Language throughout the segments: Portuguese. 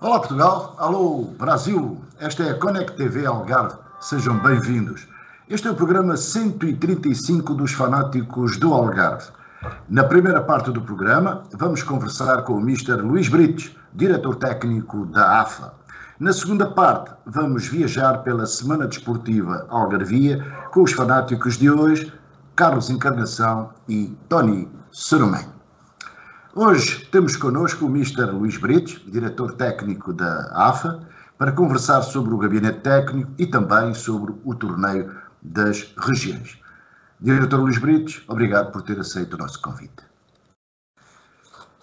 Olá Portugal, alô Brasil, esta é a Connect TV Algarve, sejam bem-vindos. Este é o programa 135 dos fanáticos do Algarve. Na primeira parte do programa, vamos conversar com o Mr. Luís Brites, diretor técnico da AFA. Na segunda parte, vamos viajar pela Semana Desportiva Algarvia com os fanáticos de hoje, Carlos Encarnação e Tony Soromé. Hoje temos connosco o Mr. Luís Brites, diretor técnico da AFA, para conversar sobre o gabinete técnico e também sobre o torneio das regiões. Diretor Luís Brites, obrigado por ter aceito o nosso convite.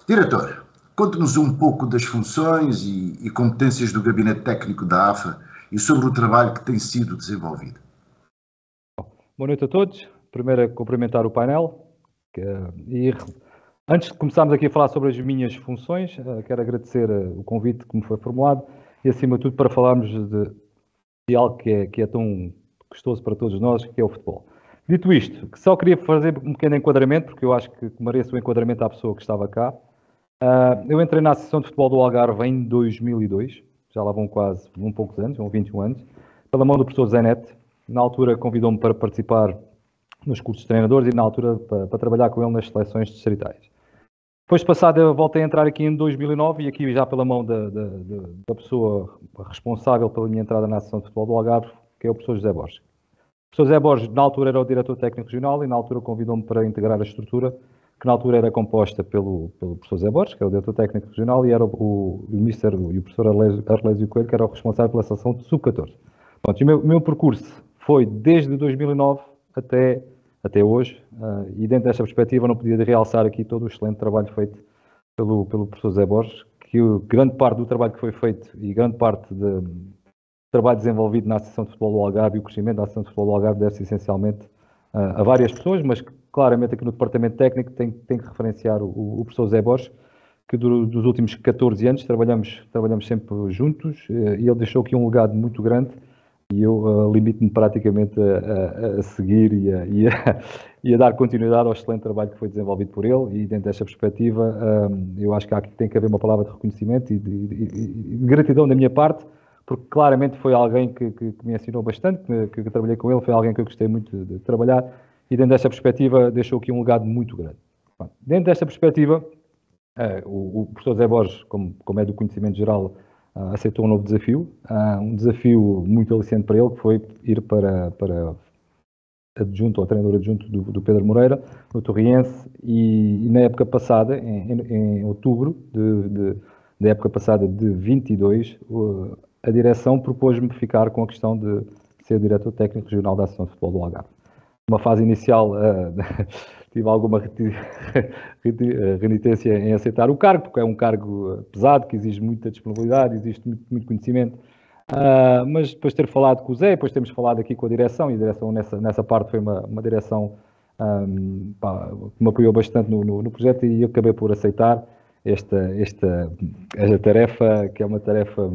Diretor, conte-nos um pouco das funções e competências do gabinete técnico da AFA e sobre o trabalho que tem sido desenvolvido. Boa noite a todos. Primeiro, cumprimentar o painel e antes de começarmos aqui a falar sobre as minhas funções, quero agradecer o convite que me foi formulado e, acima de tudo, para falarmos de algo que é tão gostoso para todos nós, que é o futebol. Dito isto, só queria fazer um pequeno enquadramento, porque eu acho que mereço o enquadramento à pessoa que estava cá. Eu entrei na Associação de Futebol do Algarve em 2002, já lá vão quase poucos anos, vão 21 anos, pela mão do professor Zé Neto. Na altura convidou-me para participar nos cursos de treinadores e na altura para trabalhar com ele nas seleções distritais. Depois passado, eu voltei a entrar aqui em 2009 e aqui já pela mão da pessoa responsável pela minha entrada na Associação de Futebol do Algarve, que é o professor José Borges. O professor José Borges, na altura, era o diretor técnico regional e na altura convidou-me para integrar a estrutura, que na altura era composta pelo professor José Borges, que é o diretor técnico regional, e era o Mister e o professor Arlésio Coelho, que era o responsável pela seleção de sub-14. O meu percurso foi desde 2009 até hoje, e dentro desta perspectiva não podia realçar aqui todo o excelente trabalho feito pelo professor Zé Borges, que grande parte do trabalho que foi feito e grande parte do trabalho desenvolvido na Associação de Futebol do Algarve e o crescimento da Associação de Futebol do Algarve deve-se essencialmente a várias pessoas, mas claramente aqui no departamento técnico tem que referenciar o professor Zé Borges, que dos últimos 14 anos trabalhamos sempre juntos, e ele deixou aqui um legado muito grande. E eu limito-me praticamente a seguir e a dar continuidade ao excelente trabalho que foi desenvolvido por ele. E dentro desta perspectiva, eu acho que tem que haver uma palavra de reconhecimento e de gratidão da minha parte, porque claramente foi alguém que me ensinou bastante, que trabalhei com ele, foi alguém que eu gostei muito de trabalhar. E dentro desta perspectiva, deixou aqui um legado muito grande. Dentro desta perspectiva, o professor Zé Borges, como é do conhecimento geral, aceitou um novo desafio, um desafio muito aliciante para ele, que foi ir para adjunto, ou treinador adjunto do Pedro Moreira, no Torriense, e na época passada, em outubro da época passada de 22, a direção propôs-me ficar com a questão de ser diretor técnico regional da Associação de Futebol do Algarve. Numa fase inicial, tive alguma renitência em aceitar o cargo, porque é um cargo pesado, que exige muita disponibilidade, exige muito conhecimento, mas depois de ter falado com o Zé, depois temos falado aqui com a direção, e a direção nessa parte foi uma direção que me apoiou bastante no projeto, e eu acabei por aceitar esta tarefa, que é uma tarefa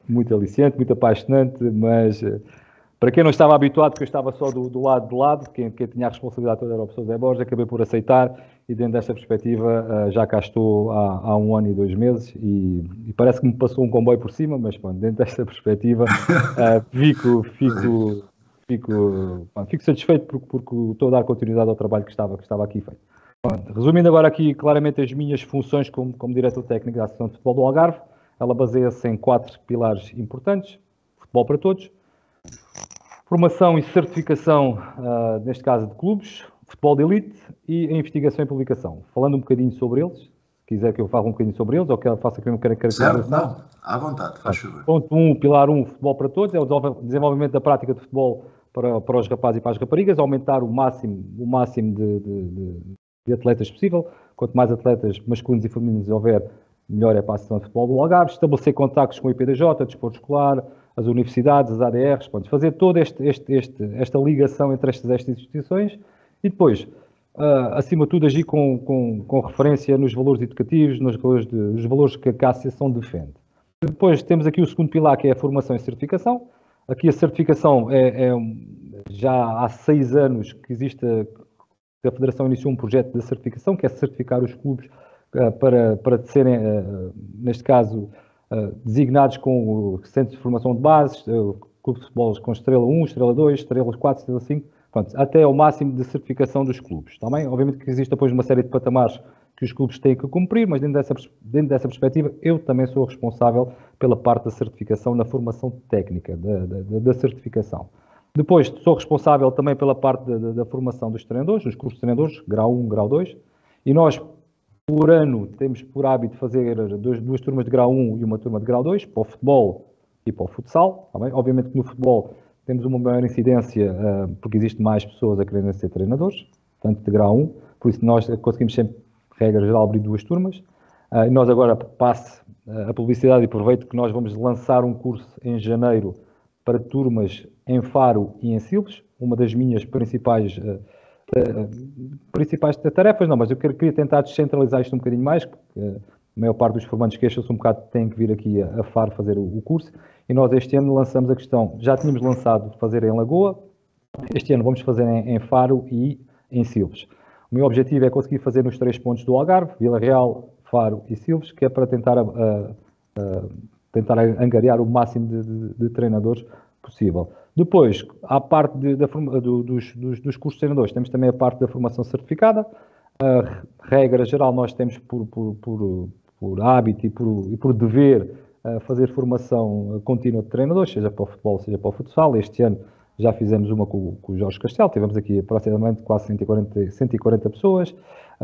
muito aliciante, muito apaixonante, mas para quem não estava habituado, porque eu estava só do lado de lado, quem tinha a responsabilidade toda era o professor Zé Borges, acabei por aceitar, e dentro desta perspectiva já cá estou há 1 ano e 2 meses, e parece que me passou um comboio por cima, mas pronto, dentro desta perspectiva fico satisfeito porque estou a dar continuidade ao trabalho que estava aqui feito. Pronto, resumindo agora aqui claramente as minhas funções como diretor técnico da Associação de Futebol do Algarve, ela baseia-se em 4 pilares importantes: futebol para todos, formação e certificação, neste caso de clubes, futebol de elite e a investigação e publicação. Falando um bocadinho sobre eles, se quiser que eu fale um bocadinho sobre eles, ou que eu faça aqui uma caracterização. Certo, não, à vontade, faz favor. Ponto 1, pilar 1, futebol para todos, é o desenvolvimento da prática de futebol para os rapazes e para as raparigas, aumentar o máximo de atletas possível. Quanto mais atletas masculinos e femininos houver, melhor é para a Associação de Futebol do Algarve. Estabelecer contactos com o IPDJ, desporto escolar, as universidades, as ADRs, fazer toda esta ligação entre estas instituições e depois, acima de tudo, agir com referência nos valores educativos, nos valores que a associação defende. Depois temos aqui o segundo pilar, que é a formação e certificação. Aqui a certificação já há 6 anos que existe, a Federação iniciou um projeto de certificação, que é certificar os clubes para serem, neste caso, designados com o Centro de Formação de Bases, clube de futebol com estrela 1, estrela 2, estrela 4, estrela 5, pronto, até ao máximo de certificação dos clubes. Também, obviamente que existe depois uma série de patamares que os clubes têm que cumprir, mas dentro dessa perspectiva, eu também sou responsável pela parte da certificação na formação técnica, da certificação. Depois, sou responsável também pela parte da formação dos treinadores, dos cursos de treinadores, grau 1, grau 2, e nós, por ano, temos por hábito fazer duas turmas de grau 1 e uma turma de grau 2, para o futebol e para o futsal. Também. Obviamente que no futebol temos uma maior incidência, porque existe mais pessoas a quererem ser treinadores, tanto de grau 1, por isso nós conseguimos sempre, regra geral, abrir duas turmas. E nós agora, passe a publicidade e aproveito que nós vamos lançar um curso em janeiro para turmas em Faro e em Silves, uma das minhas principais tarefas, não, mas eu queria tentar descentralizar isto um bocadinho mais, porque a maior parte dos formandos queixam-se um bocado, têm que vir aqui a Faro fazer o curso, e nós este ano lançamos a questão, já tínhamos lançado fazer em Lagoa, este ano vamos fazer em Faro e em Silves. O meu objetivo é conseguir fazer nos 3 pontos do Algarve, Vila Real, Faro e Silves, que é para tentar angariar o máximo de treinadores possível. Depois, à parte dos cursos de treinadores, temos também a parte da formação certificada. A regra geral, nós temos por hábito e por dever fazer formação contínua de treinadores, seja para o futebol, seja para o futsal. Este ano já fizemos uma com o Jorge Castelo, tivemos aqui aproximadamente quase 140 pessoas.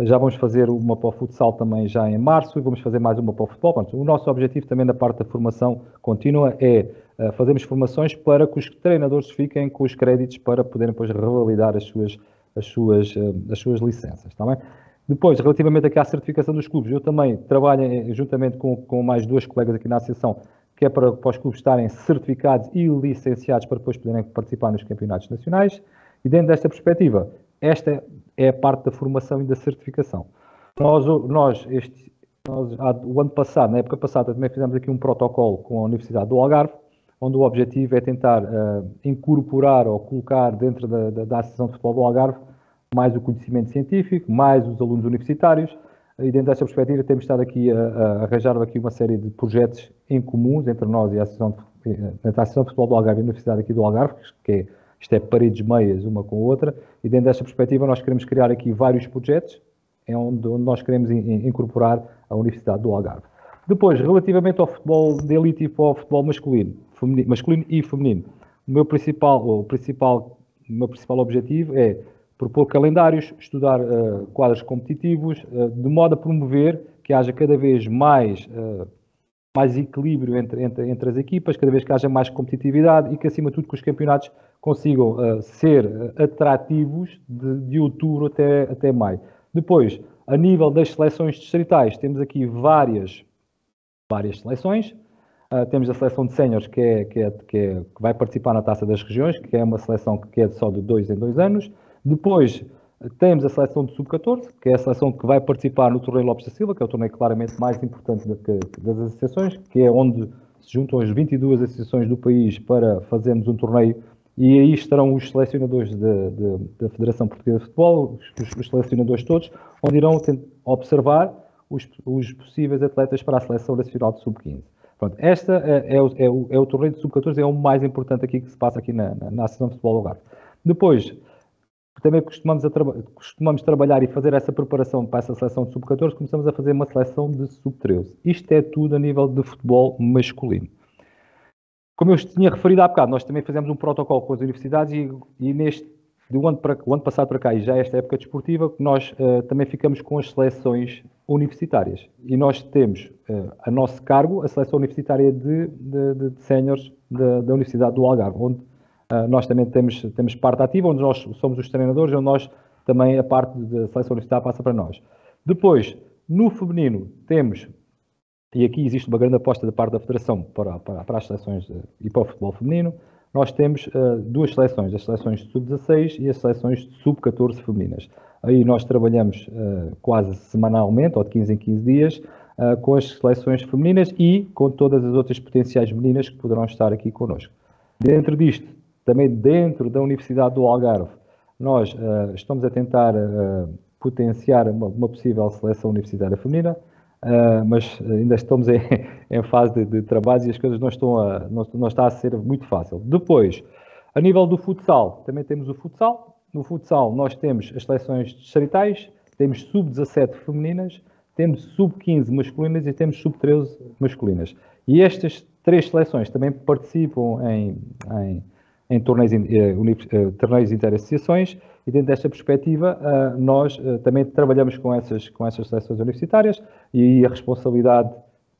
Já vamos fazer uma para o futsal também já em março e vamos fazer mais uma para o futebol. Pronto, o nosso objetivo também da parte da formação contínua é fazermos formações para que os treinadores fiquem com os créditos para poderem depois revalidar as suas licenças. Está bem? Depois, relativamente aqui à certificação dos clubes, eu também trabalho juntamente com mais 2 colegas aqui na associação, que é para os clubes estarem certificados e licenciados para depois poderem participar nos campeonatos nacionais. E dentro desta perspectiva, esta é a parte da formação e da certificação. O ano passado, na época passada, também fizemos aqui um protocolo com a Universidade do Algarve, onde o objetivo é tentar incorporar ou colocar dentro da Associação de Futebol do Algarve mais o conhecimento científico, mais os alunos universitários, e dentro desta perspectiva temos estado aqui a arranjar aqui uma série de projetos em comuns entre nós e a Associação de Futebol do Algarve e a Universidade aqui do Algarve, isto é paredes meias uma com a outra, e dentro desta perspectiva nós queremos criar aqui vários projetos onde nós queremos incorporar a Universidade do Algarve. Depois, relativamente ao futebol de elite e para o futebol masculino e feminino, o meu principal objetivo é propor calendários, estudar quadros competitivos, de modo a promover que haja cada vez mais equilíbrio entre as equipas, cada vez que haja mais competitividade e que, acima de tudo, que os campeonatos consigam ser atrativos de outubro até maio. Depois, a nível das seleções distritais, temos aqui várias seleções. Temos a seleção de séniores que vai participar na Taça das Regiões, que é uma seleção que é só de 2 em 2 anos. Depois temos a seleção de sub-14, que é a seleção que vai participar no torneio Lopes da Silva, que é o torneio claramente mais importante das associações, que é onde se juntam as 22 associações do país para fazermos um torneio, e aí estarão os selecionadores da Federação Portuguesa de Futebol, os selecionadores todos, onde irão observar os possíveis atletas para a Seleção Nacional de Sub-15. Pronto, esta é o torneio de Sub-14, é o mais importante aqui que se passa aqui na Associação de Futebol do Algarve. Depois, também costumamos trabalhar e fazer essa preparação para essa seleção de Sub-14, começamos a fazer uma seleção de Sub-13. Isto é tudo a nível de futebol masculino. Como eu tinha referido há bocado, nós também fizemos um protocolo com as universidades e do ano passado para cá, e já esta época desportiva, nós também ficamos com as seleções universitárias. E nós temos a nosso cargo a seleção universitária de séniores da Universidade do Algarve, onde nós também temos parte ativa, onde nós somos os treinadores, onde nós também a parte da seleção universitária passa para nós. Depois, no feminino, temos, e aqui existe uma grande aposta da parte da Federação para as seleções e para o futebol feminino, nós temos 2 seleções, as seleções de sub-16 e as seleções de sub-14 femininas. Aí nós trabalhamos quase semanalmente, ou de 15 em 15 dias, com as seleções femininas e com todas as outras potenciais meninas que poderão estar aqui connosco. Dentro disto, também dentro da Universidade do Algarve, nós estamos a tentar potenciar uma possível seleção universitária feminina. mas ainda estamos em fase de trabalhos e as coisas não está a ser muito fácil. Depois, a nível do futsal, também temos o futsal. No futsal nós temos as seleções distritais, temos sub-17 femininas, temos sub-15 masculinas e temos sub-13 masculinas. E estas 3 seleções também participam em torneios interassociações e dentro desta perspectiva nós também trabalhamos com essas seleções universitárias e a responsabilidade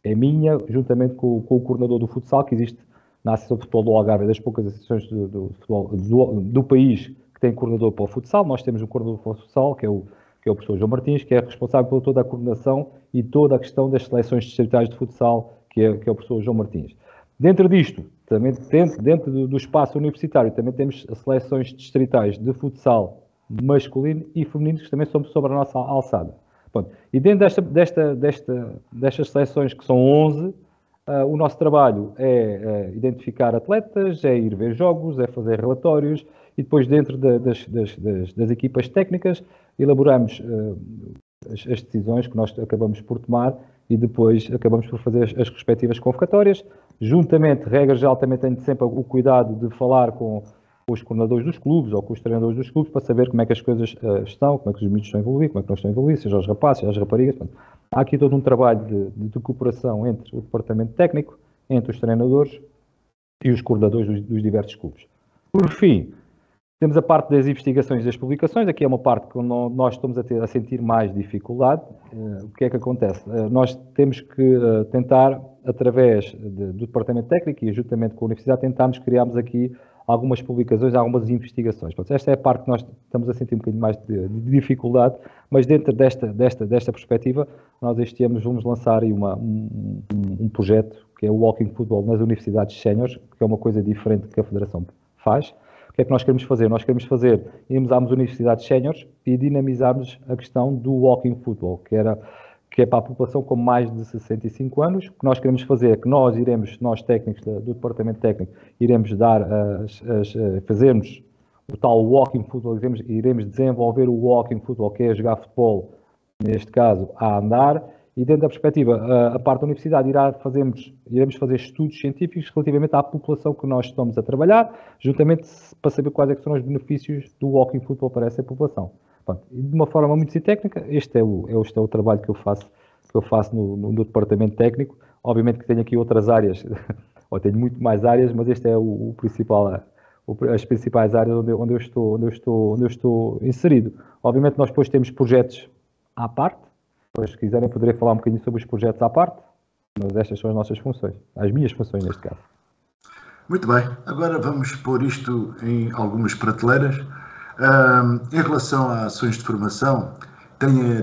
é minha, juntamente com o coordenador do futsal que existe na Associação de Futebol do Algarve, das poucas associações do país que tem coordenador para o futsal. Nós temos um coordenador para o futsal, que é o professor João Martins, que é responsável por toda a coordenação e toda a questão das seleções distritais de futsal, que é o professor João Martins. Dentro disto, também dentro do espaço universitário, também temos as seleções distritais de futsal masculino e feminino, que também são sobre a nossa alçada. Pronto. E dentro destas seleções, que são 11, o nosso trabalho é identificar atletas, é ir ver jogos, é fazer relatórios e depois dentro das equipas técnicas elaboramos as decisões que nós acabamos por tomar e depois acabamos por fazer as respectivas convocatórias. Juntamente, regra geral, também tenho sempre o cuidado de falar com os coordenadores dos clubes ou com os treinadores dos clubes para saber como é que as coisas estão, como é que os miúdos estão envolvidos, como é que não estão envolvidos, seja os rapazes, seja as raparigas. Portanto, há aqui todo um trabalho de cooperação entre o departamento técnico, entre os treinadores e os coordenadores dos diversos clubes. Por fim, temos a parte das investigações e das publicações. Aqui é uma parte que nós estamos a sentir mais dificuldade. O que é que acontece? Nós temos que tentar, através do departamento técnico e juntamente com a universidade, tentarmos criarmos aqui algumas publicações, algumas investigações. Portanto, esta é a parte que nós estamos a sentir um bocadinho mais de dificuldade, mas dentro desta perspectiva, nós este ano vamos lançar aí um projeto que é o Walking Football nas universidades séniores, que é uma coisa diferente que a Federação faz. O que é que nós queremos fazer? Nós queremos irmos às universidades séniores e dinamizarmos a questão do Walking Football, que é para a população com mais de 65 anos. O que nós queremos fazer é que nós técnicos do departamento técnico, iremos fazermos o tal Walking Football, iremos desenvolver o Walking Football, que é jogar futebol, neste caso, a andar. E dentro da perspectiva, a parte da universidade iremos fazer estudos científicos relativamente à população que nós estamos a trabalhar, juntamente para saber quais é que são os benefícios do Walking Football para essa população. Pronto, e de uma forma muito técnica, este é o trabalho que eu faço no departamento técnico. Obviamente que tenho aqui outras áreas, ou tenho muito mais áreas, mas este é o principal, as principais áreas onde eu estou inserido. Obviamente nós depois temos projetos à parte. Depois, se quiserem, poderei falar um bocadinho sobre os projetos à parte, mas estas são as nossas funções, as minhas funções neste caso. Muito bem, agora vamos pôr isto em algumas prateleiras. Em relação a ações de formação,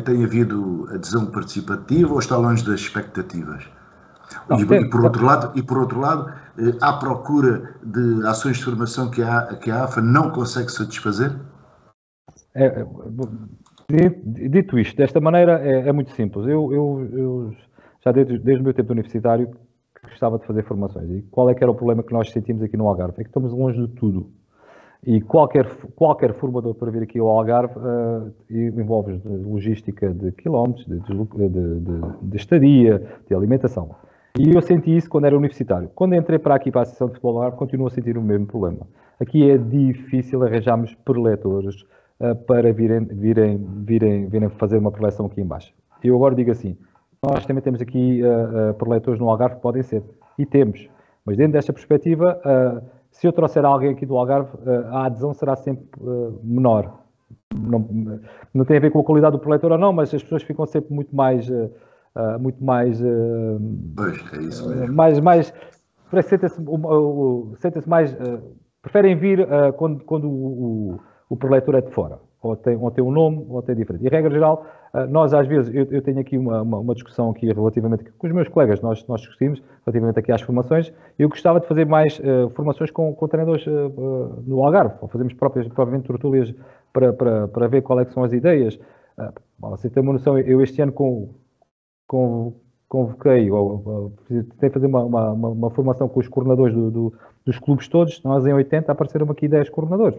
tem havido adesão participativa ou está longe das expectativas? Não, por outro lado, há procura de ações de formação que a AFA não consegue satisfazer? Dito isto, desta maneira é muito simples. Eu já desde o meu tempo universitário gostava de fazer formações. E qual é que era o problema que nós sentimos aqui no Algarve? É que estamos longe de tudo. E qualquer formador para vir aqui ao Algarve envolve logística de quilómetros, de estadia, de alimentação. E eu senti isso quando era universitário. Quando entrei para aqui, para a Associação de Futebol do Algarve, continuo a sentir o mesmo problema. Aqui é difícil arranjarmos preletores para virem fazer uma preleção aqui em baixo. Eu agora digo assim, nós também temos aqui preletores no Algarve que podem ser, e temos, mas dentro desta perspectiva, se eu trouxer alguém aqui do Algarve, a adesão será sempre menor. Não tem a ver com a qualidade do preletor ou não, mas as pessoas ficam sempre muito mais pois, é isso mesmo. Sentem-se mais, preferem vir quando o preletor é de fora, ou tem um nome, ou tem diferente. E, regra geral, nós às vezes, eu tenho aqui uma discussão aqui relativamente, com os meus colegas, nós discutimos relativamente aqui às formações. Eu gostava de fazer mais formações com treinadores no Algarve, ou fazemos propriamente tertúlias para ver qual é que são as ideias. Você tem uma noção, eu este ano convoquei, tentei fazer uma formação com os coordenadores dos clubes todos. Nós em 80 apareceram aqui 10 coordenadores.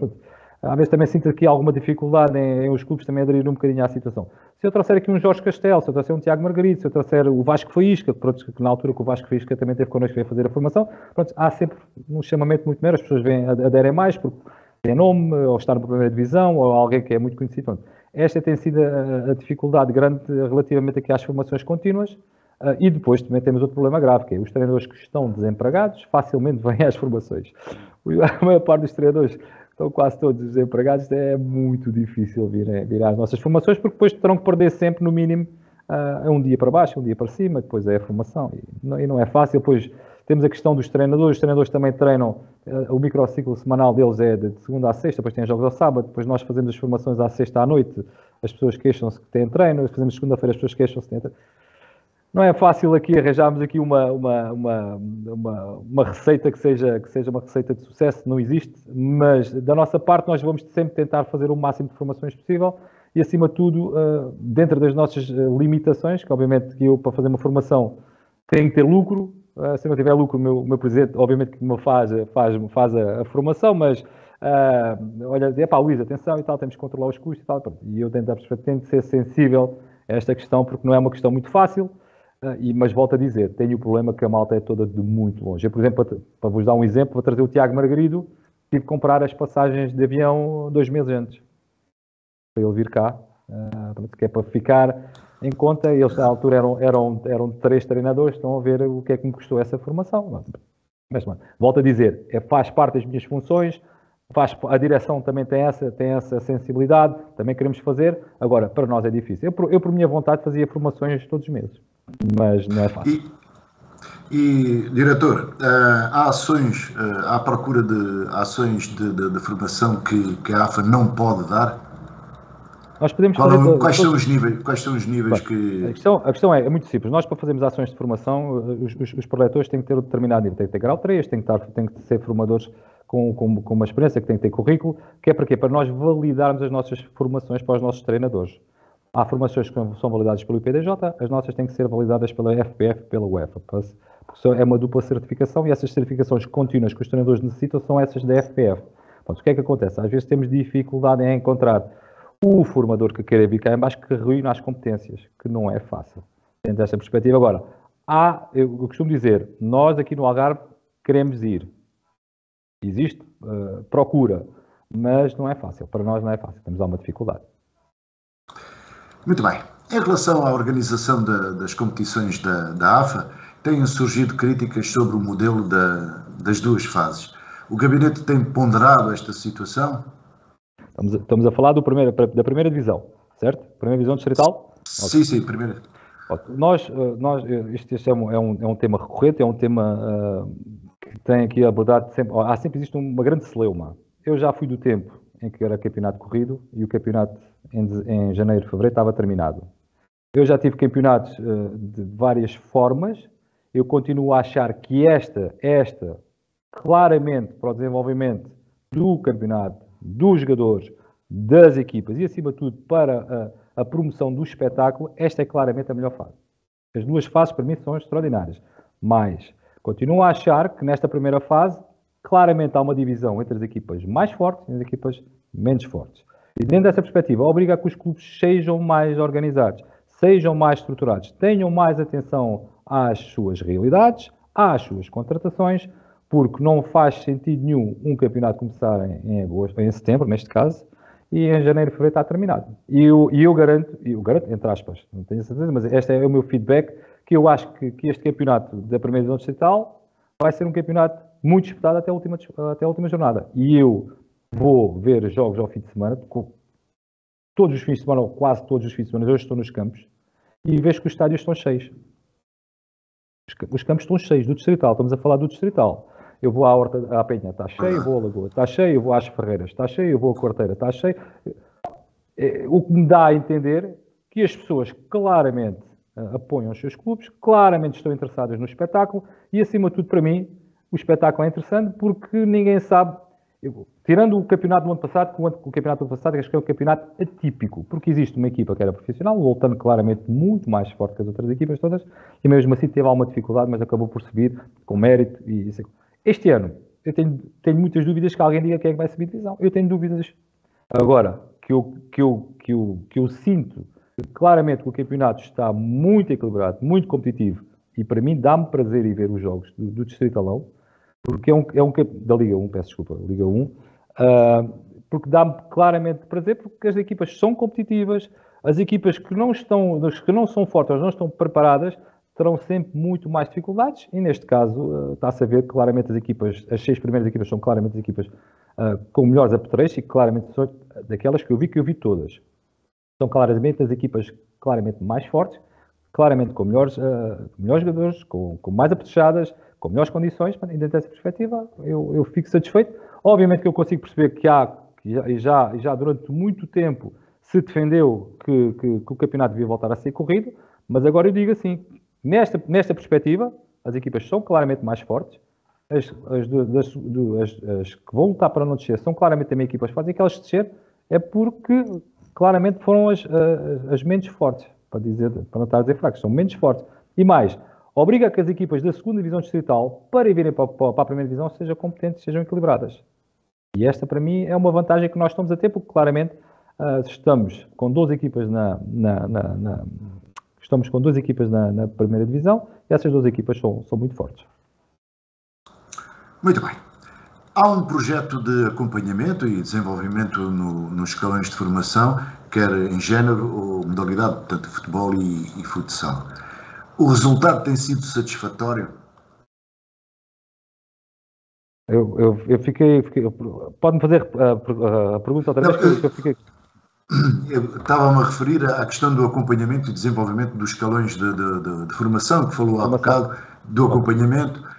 Às vezes também sinto aqui alguma dificuldade em os clubes também aderir um bocadinho à situação. Se eu trouxer aqui um Jorge Castelo, se eu trouxer um Tiago Margaride, se eu trouxer o Vasco Faísca, pronto, que na altura que o Vasco Faísca também teve connosco a fazer a formação, pronto, há sempre um chamamento muito maior, as pessoas aderem mais porque tem nome, ou está na primeira divisão, ou alguém que é muito conhecido. Pronto. Esta tem sido a dificuldade grande relativamente aqui às formações contínuas. E depois também temos outro problema grave, que é os treinadores que estão desempregados facilmente vêm às formações. A maior parte dos treinadores estão quase todos desempregados, é muito difícil vir às nossas formações, porque depois terão que perder sempre, no mínimo, um dia para baixo, um dia para cima, depois é a formação. E não é fácil. Depois temos a questão dos treinadores. Os treinadores também treinam, o microciclo semanal deles é de segunda à sexta, depois tem jogos ao sábado, depois nós fazemos as formações à sexta à noite, as pessoas queixam-se que têm treino, fazemos segunda-feira, as pessoas queixam-se que têm treino. Não é fácil aqui arranjarmos aqui uma receita que seja uma receita de sucesso, não existe, mas da nossa parte nós vamos sempre tentar fazer o máximo de formações possível e, acima de tudo, dentro das nossas limitações, que obviamente que eu, para fazer uma formação, tenho que ter lucro. Se não tiver lucro, o meu presidente, obviamente que me faz a formação, mas olha, Luís, atenção e tal, temos que controlar os custos e tal. E eu tento ser sensível a esta questão, porque não é uma questão muito fácil. Mas volto a dizer, tenho o problema que a malta é toda de muito longe. Eu, por exemplo, para vos dar um exemplo, vou trazer o Tiago Margarido, tive que comprar as passagens de avião 2 meses antes, para ele vir cá, que é para ficar em conta. Eles, à altura, eram 3 treinadores, estão a ver o que é que me custou essa formação. Mas, volto a dizer, faz parte das minhas funções, a direção também tem essa sensibilidade, também queremos fazer. Agora, para nós é difícil. Eu por minha vontade, fazia formações todos os meses. Mas não é fácil. E diretor, há ações, há procura de ações de formação que a AFA não pode dar? Nós podemos quais são os níveis que... A questão é muito simples. Nós, para fazermos ações de formação, os proletores têm que ter um determinado nível. Tem que ter grau 3, tem que ser formadores com uma experiência, que tem que ter currículo. Que é para quê? Para nós validarmos as nossas formações para os nossos treinadores. Há formações que são validadas pelo IPDJ, as nossas têm que ser validadas pela FPF e pela UEFA, porque é uma dupla certificação e essas certificações contínuas que os treinadores necessitam são essas da FPF. Portanto, o que é que acontece? Às vezes temos dificuldade em encontrar o formador que queira vir cá em baixo que reúna as competências, que não é fácil. Dentro desta perspectiva. Agora, eu costumo dizer, nós aqui no Algarve queremos ir. Existe procura, mas não é fácil. Para nós não é fácil, temos alguma dificuldade. Muito bem. Em relação à organização das competições da AFA, têm surgido críticas sobre o modelo das 2 fases. O gabinete tem ponderado esta situação? Estamos a falar da primeira divisão, certo? Primeira divisão distrital? Sim, primeira. Este é um tema recorrente, é um tema que tem aqui abordado sempre. Existe uma grande celeuma. Eu já fui do tempo em que era campeonato corrido e o campeonato em janeiro, fevereiro estava terminado. Eu já tive campeonatos de várias formas. Eu continuo a achar que esta claramente para o desenvolvimento do campeonato, dos jogadores, das equipas e, acima de tudo, para a promoção do espetáculo, esta é claramente a melhor fase. As 2 fases, para mim, são extraordinárias. Mas continuo a achar que nesta primeira fase, claramente há uma divisão entre as equipas mais fortes e as equipas menos fortes. E dentro dessa perspectiva, obriga a que os clubes sejam mais organizados, sejam mais estruturados, tenham mais atenção às suas realidades, às suas contratações, porque não faz sentido nenhum um campeonato começar em setembro, neste caso, e em janeiro, fevereiro está terminado. E eu garanto, entre aspas, não tenho certeza, mas este é o meu feedback, que eu acho que este campeonato da primeira divisão distrital vai ser um campeonato muito disputado até a última jornada. E eu vou ver jogos ao fim de semana, todos os fins de semana, ou quase todos os fins de semana, hoje estou nos campos, e vejo que os estádios estão cheios. Os campos estão cheios, do distrital, estamos a falar do distrital. Eu vou à Horta, à Penha, está cheio, eu vou à Lagoa, está cheio, eu vou às Ferreiras, está cheio, eu vou à Quarteira, está cheio. O que me dá a entender que as pessoas claramente apoiam os seus clubes, claramente estão interessadas no espetáculo e, acima de tudo, para mim, o espetáculo é interessante porque ninguém sabe. Tirando o campeonato do ano passado, o campeonato do ano passado acho que é um campeonato atípico, porque existe uma equipa que era profissional, voltando claramente muito mais forte que as outras equipas todas, e mesmo assim teve alguma dificuldade, mas acabou por subir com mérito. Este ano, eu tenho muitas dúvidas que alguém diga quem é que vai subir divisão. Eu tenho dúvidas Agora, que eu sinto claramente que o campeonato está muito equilibrado, muito competitivo, e para mim dá-me prazer em ver os jogos do Distritalão, porque da Liga 1, peço desculpa, Liga 1, porque dá-me claramente prazer, porque as equipas são competitivas, as equipas que não são fortes, não estão preparadas, terão sempre muito mais dificuldades, e neste caso está-se a ver claramente as 6 primeiras equipas são claramente as equipas com melhores apetrechos e claramente são daquelas que eu vi todas. São claramente as equipas claramente mais fortes, claramente com melhores jogadores, com mais apetrechadas, com melhores condições, e dentro dessa perspectiva eu fico satisfeito. Obviamente que eu consigo perceber que já durante muito tempo se defendeu que o campeonato devia voltar a ser corrido, mas agora eu digo assim, nesta perspectiva, as equipas são claramente mais fortes, as que vão lutar para não descer são claramente também equipas fortes, e aquelas que descer é porque claramente foram as menos fortes, para não estar a dizer fracos, são menos fortes. E mais, obriga que as equipas da segunda divisão distrital, para virem para a primeira divisão, sejam competentes, sejam equilibradas. E esta, para mim, é uma vantagem que nós estamos a ter, porque claramente estamos com 12 equipas estamos com 12 equipas na primeira divisão, e essas 12 equipas são muito fortes. Muito bem. Há um projeto de acompanhamento e desenvolvimento nos escalões de formação, quer em género ou modalidade, portanto, futebol e futsal. O resultado tem sido satisfatório? Eu fiquei. Pode-me fazer a pergunta outra vez? Que eu fiquei. Eu estava-me a referir à questão do acompanhamento e desenvolvimento dos escalões de formação, que falou há bocado, do acompanhamento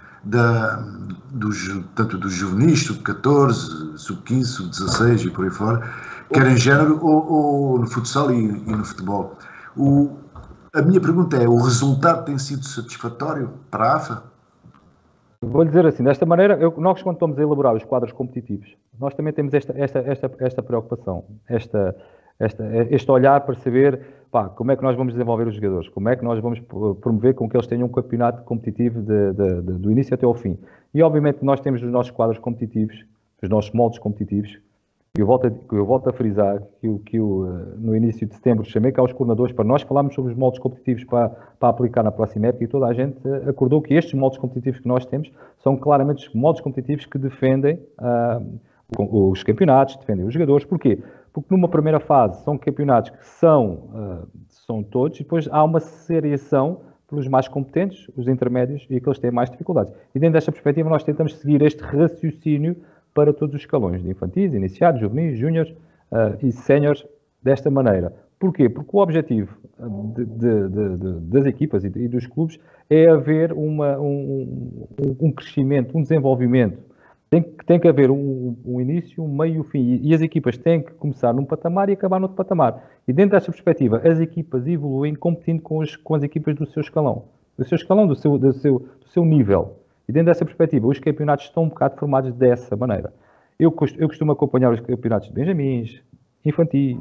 tanto dos juvenis, sub-14, sub-15, sub-16 e por aí fora, quer em género ou no futsal e no futebol. A minha pergunta é, o resultado tem sido satisfatório para a AFA? Vou dizer assim, desta maneira, nós quando estamos a elaborar os quadros competitivos, nós também temos esta preocupação, este olhar para saber como é que nós vamos desenvolver os jogadores, como é que nós vamos promover com que eles tenham um campeonato competitivo do início até ao fim. E obviamente nós temos os nossos quadros competitivos, os nossos moldes competitivos, e eu volto a frisar que no início de setembro chamei cá os coordenadores para nós falarmos sobre os moldes competitivos para aplicar na próxima época, e toda a gente acordou que estes moldes competitivos que nós temos são claramente os moldes competitivos que defendem os campeonatos, defendem os jogadores. Porquê? Porque numa primeira fase são campeonatos que são todos, e depois há uma seriação pelos mais competentes, os intermédios e aqueles que têm mais dificuldades. E dentro desta perspectiva nós tentamos seguir este raciocínio para todos os escalões, de infantis, iniciados, juvenis, júniores e séniores, desta maneira. Porquê? Porque o objetivo das equipas e dos clubes é haver um crescimento, um desenvolvimento. Tem que haver um início, um meio e um fim. E as equipas têm que começar num patamar e acabar noutro patamar. E dentro desta perspectiva, as equipas evoluem competindo com as equipas do seu escalão. Do seu nível. E dentro dessa perspectiva, os campeonatos estão um bocado formados dessa maneira. Eu costumo acompanhar os campeonatos de benjamins, infantis,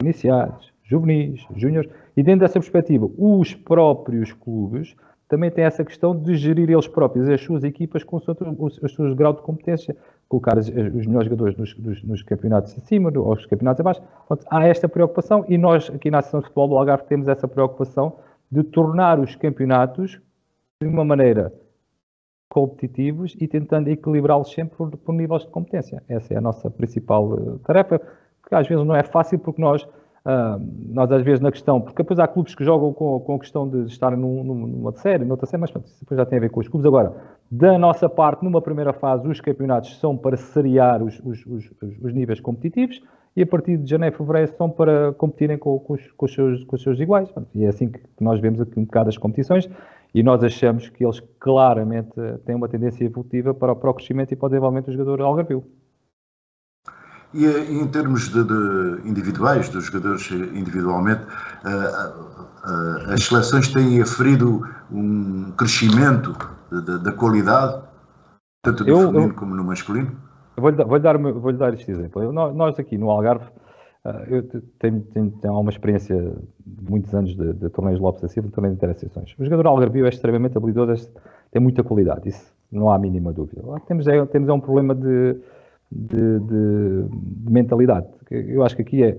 iniciados, juvenis, júniores, e dentro dessa perspectiva, os próprios clubes também têm essa questão de gerir eles próprios as suas equipas com os seus graus de competência, colocar os melhores jogadores nos campeonatos acima ou nos campeonatos abaixo. Portanto, há esta preocupação, e nós aqui na Associação de Futebol do Algarve temos essa preocupação de tornar os campeonatos de uma maneira competitivos e tentando equilibrá-los sempre por níveis de competência. Essa é a nossa principal tarefa, que às vezes não é fácil, porque nós às vezes na questão, porque depois há clubes que jogam com a questão de estarem numa série, noutra série, mas isso depois já tem a ver com os clubes. Agora, da nossa parte, numa primeira fase, os campeonatos são para seriar os níveis competitivos, e a partir de janeiro e fevereiro são para competirem com os seus iguais. E é assim que nós vemos aqui um bocado as competições, e nós achamos que eles claramente têm uma tendência evolutiva para o crescimento e para o desenvolvimento do jogador algarvio. E em termos de individuais, dos jogadores individualmente, as seleções têm aferido um crescimento da qualidade, tanto no feminino como no masculino? Vou-lhe dar este exemplo. Nós aqui no Algarve, eu tenho uma experiência de muitos anos de torneios de Lopes da Silva, de torneios de interações. O jogador algarvio é extremamente habilidoso, tem muita qualidade, isso não há a mínima dúvida. Temos um problema de mentalidade. Eu acho que aqui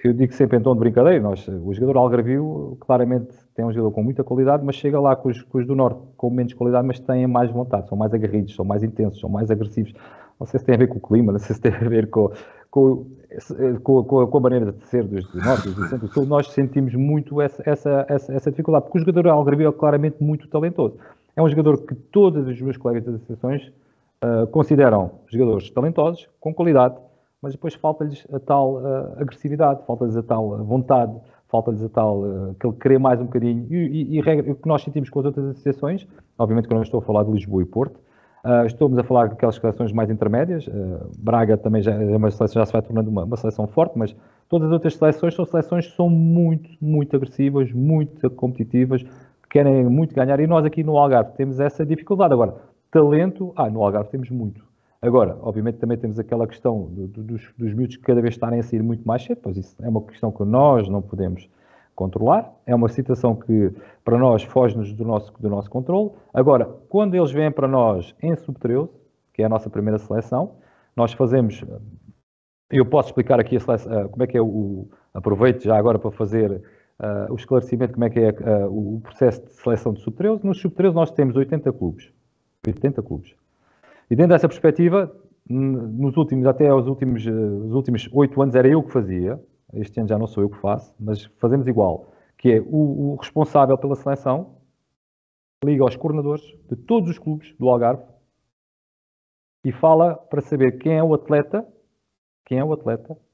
eu digo sempre em tom de brincadeira, o jogador algarvio claramente tem um jogador com muita qualidade, mas chega lá com os do Norte com menos qualidade, mas têm mais vontade, são mais aguerridos, são mais intensos, são mais agressivos. Não sei se tem a ver com o clima, não sei se tem a ver com a maneira de ser dos do Norte, do Centro, do Sul. Nós sentimos muito essa dificuldade, porque o jogador algarvio é claramente muito talentoso. É um jogador que todos os meus colegas das associações consideram jogadores talentosos, com qualidade, mas depois falta-lhes a tal agressividade, falta-lhes a tal vontade, falta-lhes a tal aquele querer mais um bocadinho. E o que nós sentimos com as outras associações, obviamente que eu não estou a falar de Lisboa e Porto, estamos a falar daquelas seleções mais intermédias. Braga também já é uma seleção, já se vai tornando uma seleção forte, mas todas as outras seleções são seleções que são muito, muito agressivas, muito competitivas, que querem muito ganhar, e nós aqui no Algarve temos essa dificuldade. Agora, talento, no Algarve temos muito. Agora, obviamente também temos aquela questão dos miúdos que cada vez estarem a sair muito mais cedo, pois isso é uma questão que nós não podemos controlar, é uma situação que para nós foge-nos do nosso controle. Agora, quando eles vêm para nós em sub-13, que é a nossa primeira seleção, nós fazemos, eu posso explicar aqui a seleção, como é que é aproveito já agora para fazer o esclarecimento, como é que é o processo de seleção de sub-13. No sub-13 nós temos 80 clubes. E dentro dessa perspectiva, até os últimos 8 anos era eu que fazia, este ano já não sou eu que faço, mas fazemos igual, que é o responsável pela seleção liga aos coordenadores de todos os clubes do Algarve e fala para saber quem é o atleta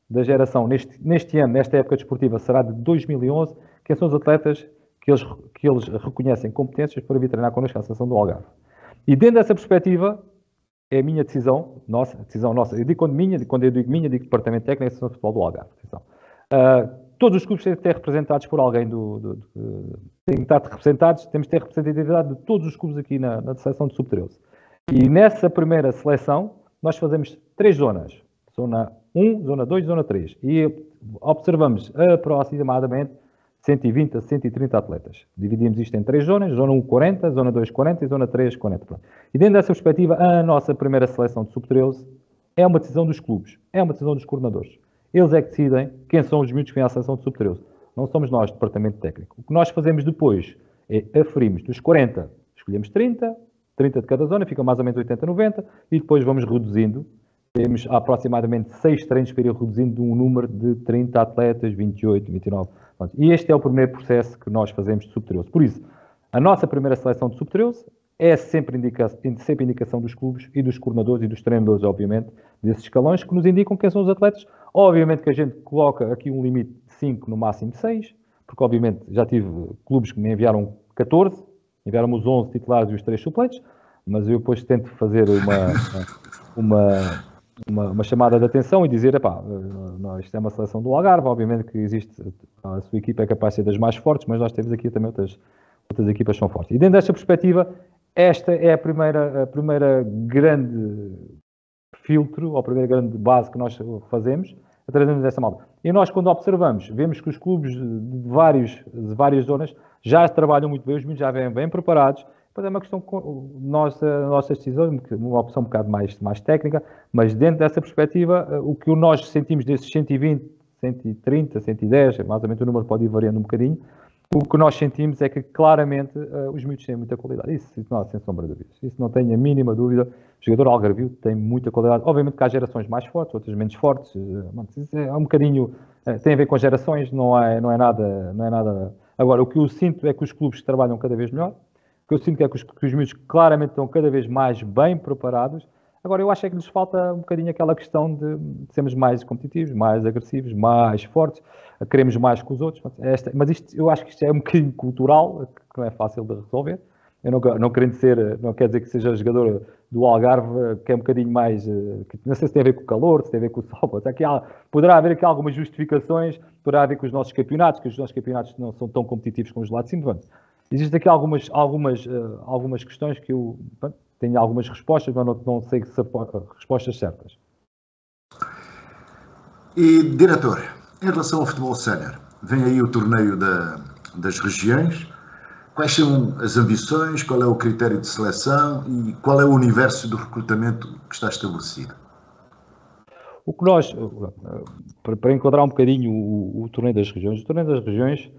da geração, neste ano, nesta época desportiva, será de 2011, quem são os atletas que eles reconhecem competências para vir treinar connosco à seleção do Algarve. E dentro dessa perspectiva, é a minha decisão nossa. Eu digo quando eu digo minha, digo Departamento Técnico da Associação de Futebol do Algarve. Todos os clubes têm de ter representados por alguém têm de estar representados, temos de ter representatividade de todos os clubes aqui na seleção de sub-13. E nessa primeira seleção, nós fazemos 3 zonas. Zona 1, Zona 2 e Zona 3. E observamos aproximadamente 120 a 130 atletas. Dividimos isto em 3 zonas, Zona 1 40, Zona 2 40 e Zona 3 40. E dentro dessa perspectiva, a nossa primeira seleção de sub-13 é uma decisão dos clubes, é uma decisão dos coordenadores. Eles é que decidem quem são os miúdos que vêm à seleção de sub-13. Não somos nós, Departamento Técnico. O que nós fazemos depois é aferimos dos 40, escolhemos 30 de cada zona, fica mais ou menos 80, 90, e depois vamos reduzindo. Temos aproximadamente 6 treinos para ir reduzindo de um número de 30 atletas, 28, 29. E este é o primeiro processo que nós fazemos de sub-13. Por isso, a nossa primeira seleção de sub-13 é sempre indicação dos clubes e dos coordenadores e dos treinadores, obviamente, desses escalões, que nos indicam quem são os atletas. Obviamente que a gente coloca aqui um limite de 5, no máximo 6, porque obviamente já tive clubes que me enviaram 14, enviaram-me os 11 titulares e os 3 suplentes, mas eu depois tento fazer uma chamada de atenção e dizer, isto é uma seleção do Algarve, obviamente que existe, a sua equipa é capaz de ser das mais fortes, mas nós temos aqui também outras equipas que são fortes. E dentro desta perspectiva, esta é a primeira grande filtro, ou a primeira grande base que nós fazemos, a trazermos essa malta. E nós, quando observamos, vemos que os clubes de várias zonas já trabalham muito bem, os miúdos já vêm bem preparados. Depois é uma questão, nossa decisão, uma opção um bocado mais técnica, mas dentro dessa perspectiva, o que nós sentimos desses 120, 130, 110, mais ou menos o número pode ir variando um bocadinho, o que nós sentimos é que claramente os miúdos têm muita qualidade. Isso não há sem sombra de dúvidas. Isso não tenho a mínima dúvida. O jogador algarvio tem muita qualidade. Obviamente que há gerações mais fortes, outras menos fortes. Isso é um bocadinho, tem a ver com as gerações, não é nada. Agora, o que eu sinto é que os clubes trabalham cada vez melhor. O que eu sinto é que os miúdos claramente estão cada vez mais bem preparados. Agora, eu acho que lhes falta um bocadinho aquela questão de sermos mais competitivos, mais agressivos, mais fortes, queremos mais que os outros. Mas eu acho que isto é um bocadinho cultural, que não é fácil de resolver. Eu não quero dizer que seja jogador do Algarve, que é um bocadinho mais... não sei se tem a ver com o calor, se tem a ver com o sol. Poderá haver aqui algumas justificações, poderá haver com os nossos campeonatos, que os nossos campeonatos não são tão competitivos como os lá de cima. Existem aqui algumas questões que eu... Tenho algumas respostas, mas não sei se são respostas certas. E, diretor, em relação ao futebol sénior, vem aí o torneio das regiões. Quais são as ambições, qual é o critério de seleção e qual é o universo do recrutamento que está estabelecido? O que nós, para enquadrar um bocadinho o Torneio das Regiões, o Torneio das Regiões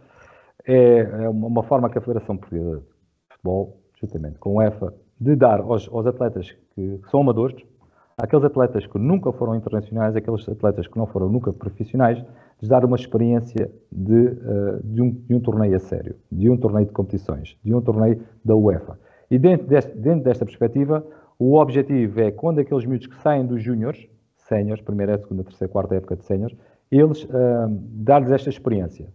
é uma forma que a Federação Portuguesa de Futebol, juntamente com o UEFA, de dar aos atletas que são amadores, aqueles atletas que nunca foram internacionais, aqueles atletas que não foram nunca profissionais, de dar uma experiência de um torneio a sério, de um torneio de competições, de um torneio da UEFA. E dentro desta perspectiva, o objetivo é, quando aqueles miúdos que saem dos júniores, séniores, primeira, segunda, terceira, quarta época de séniores, eles dar-lhes esta experiência.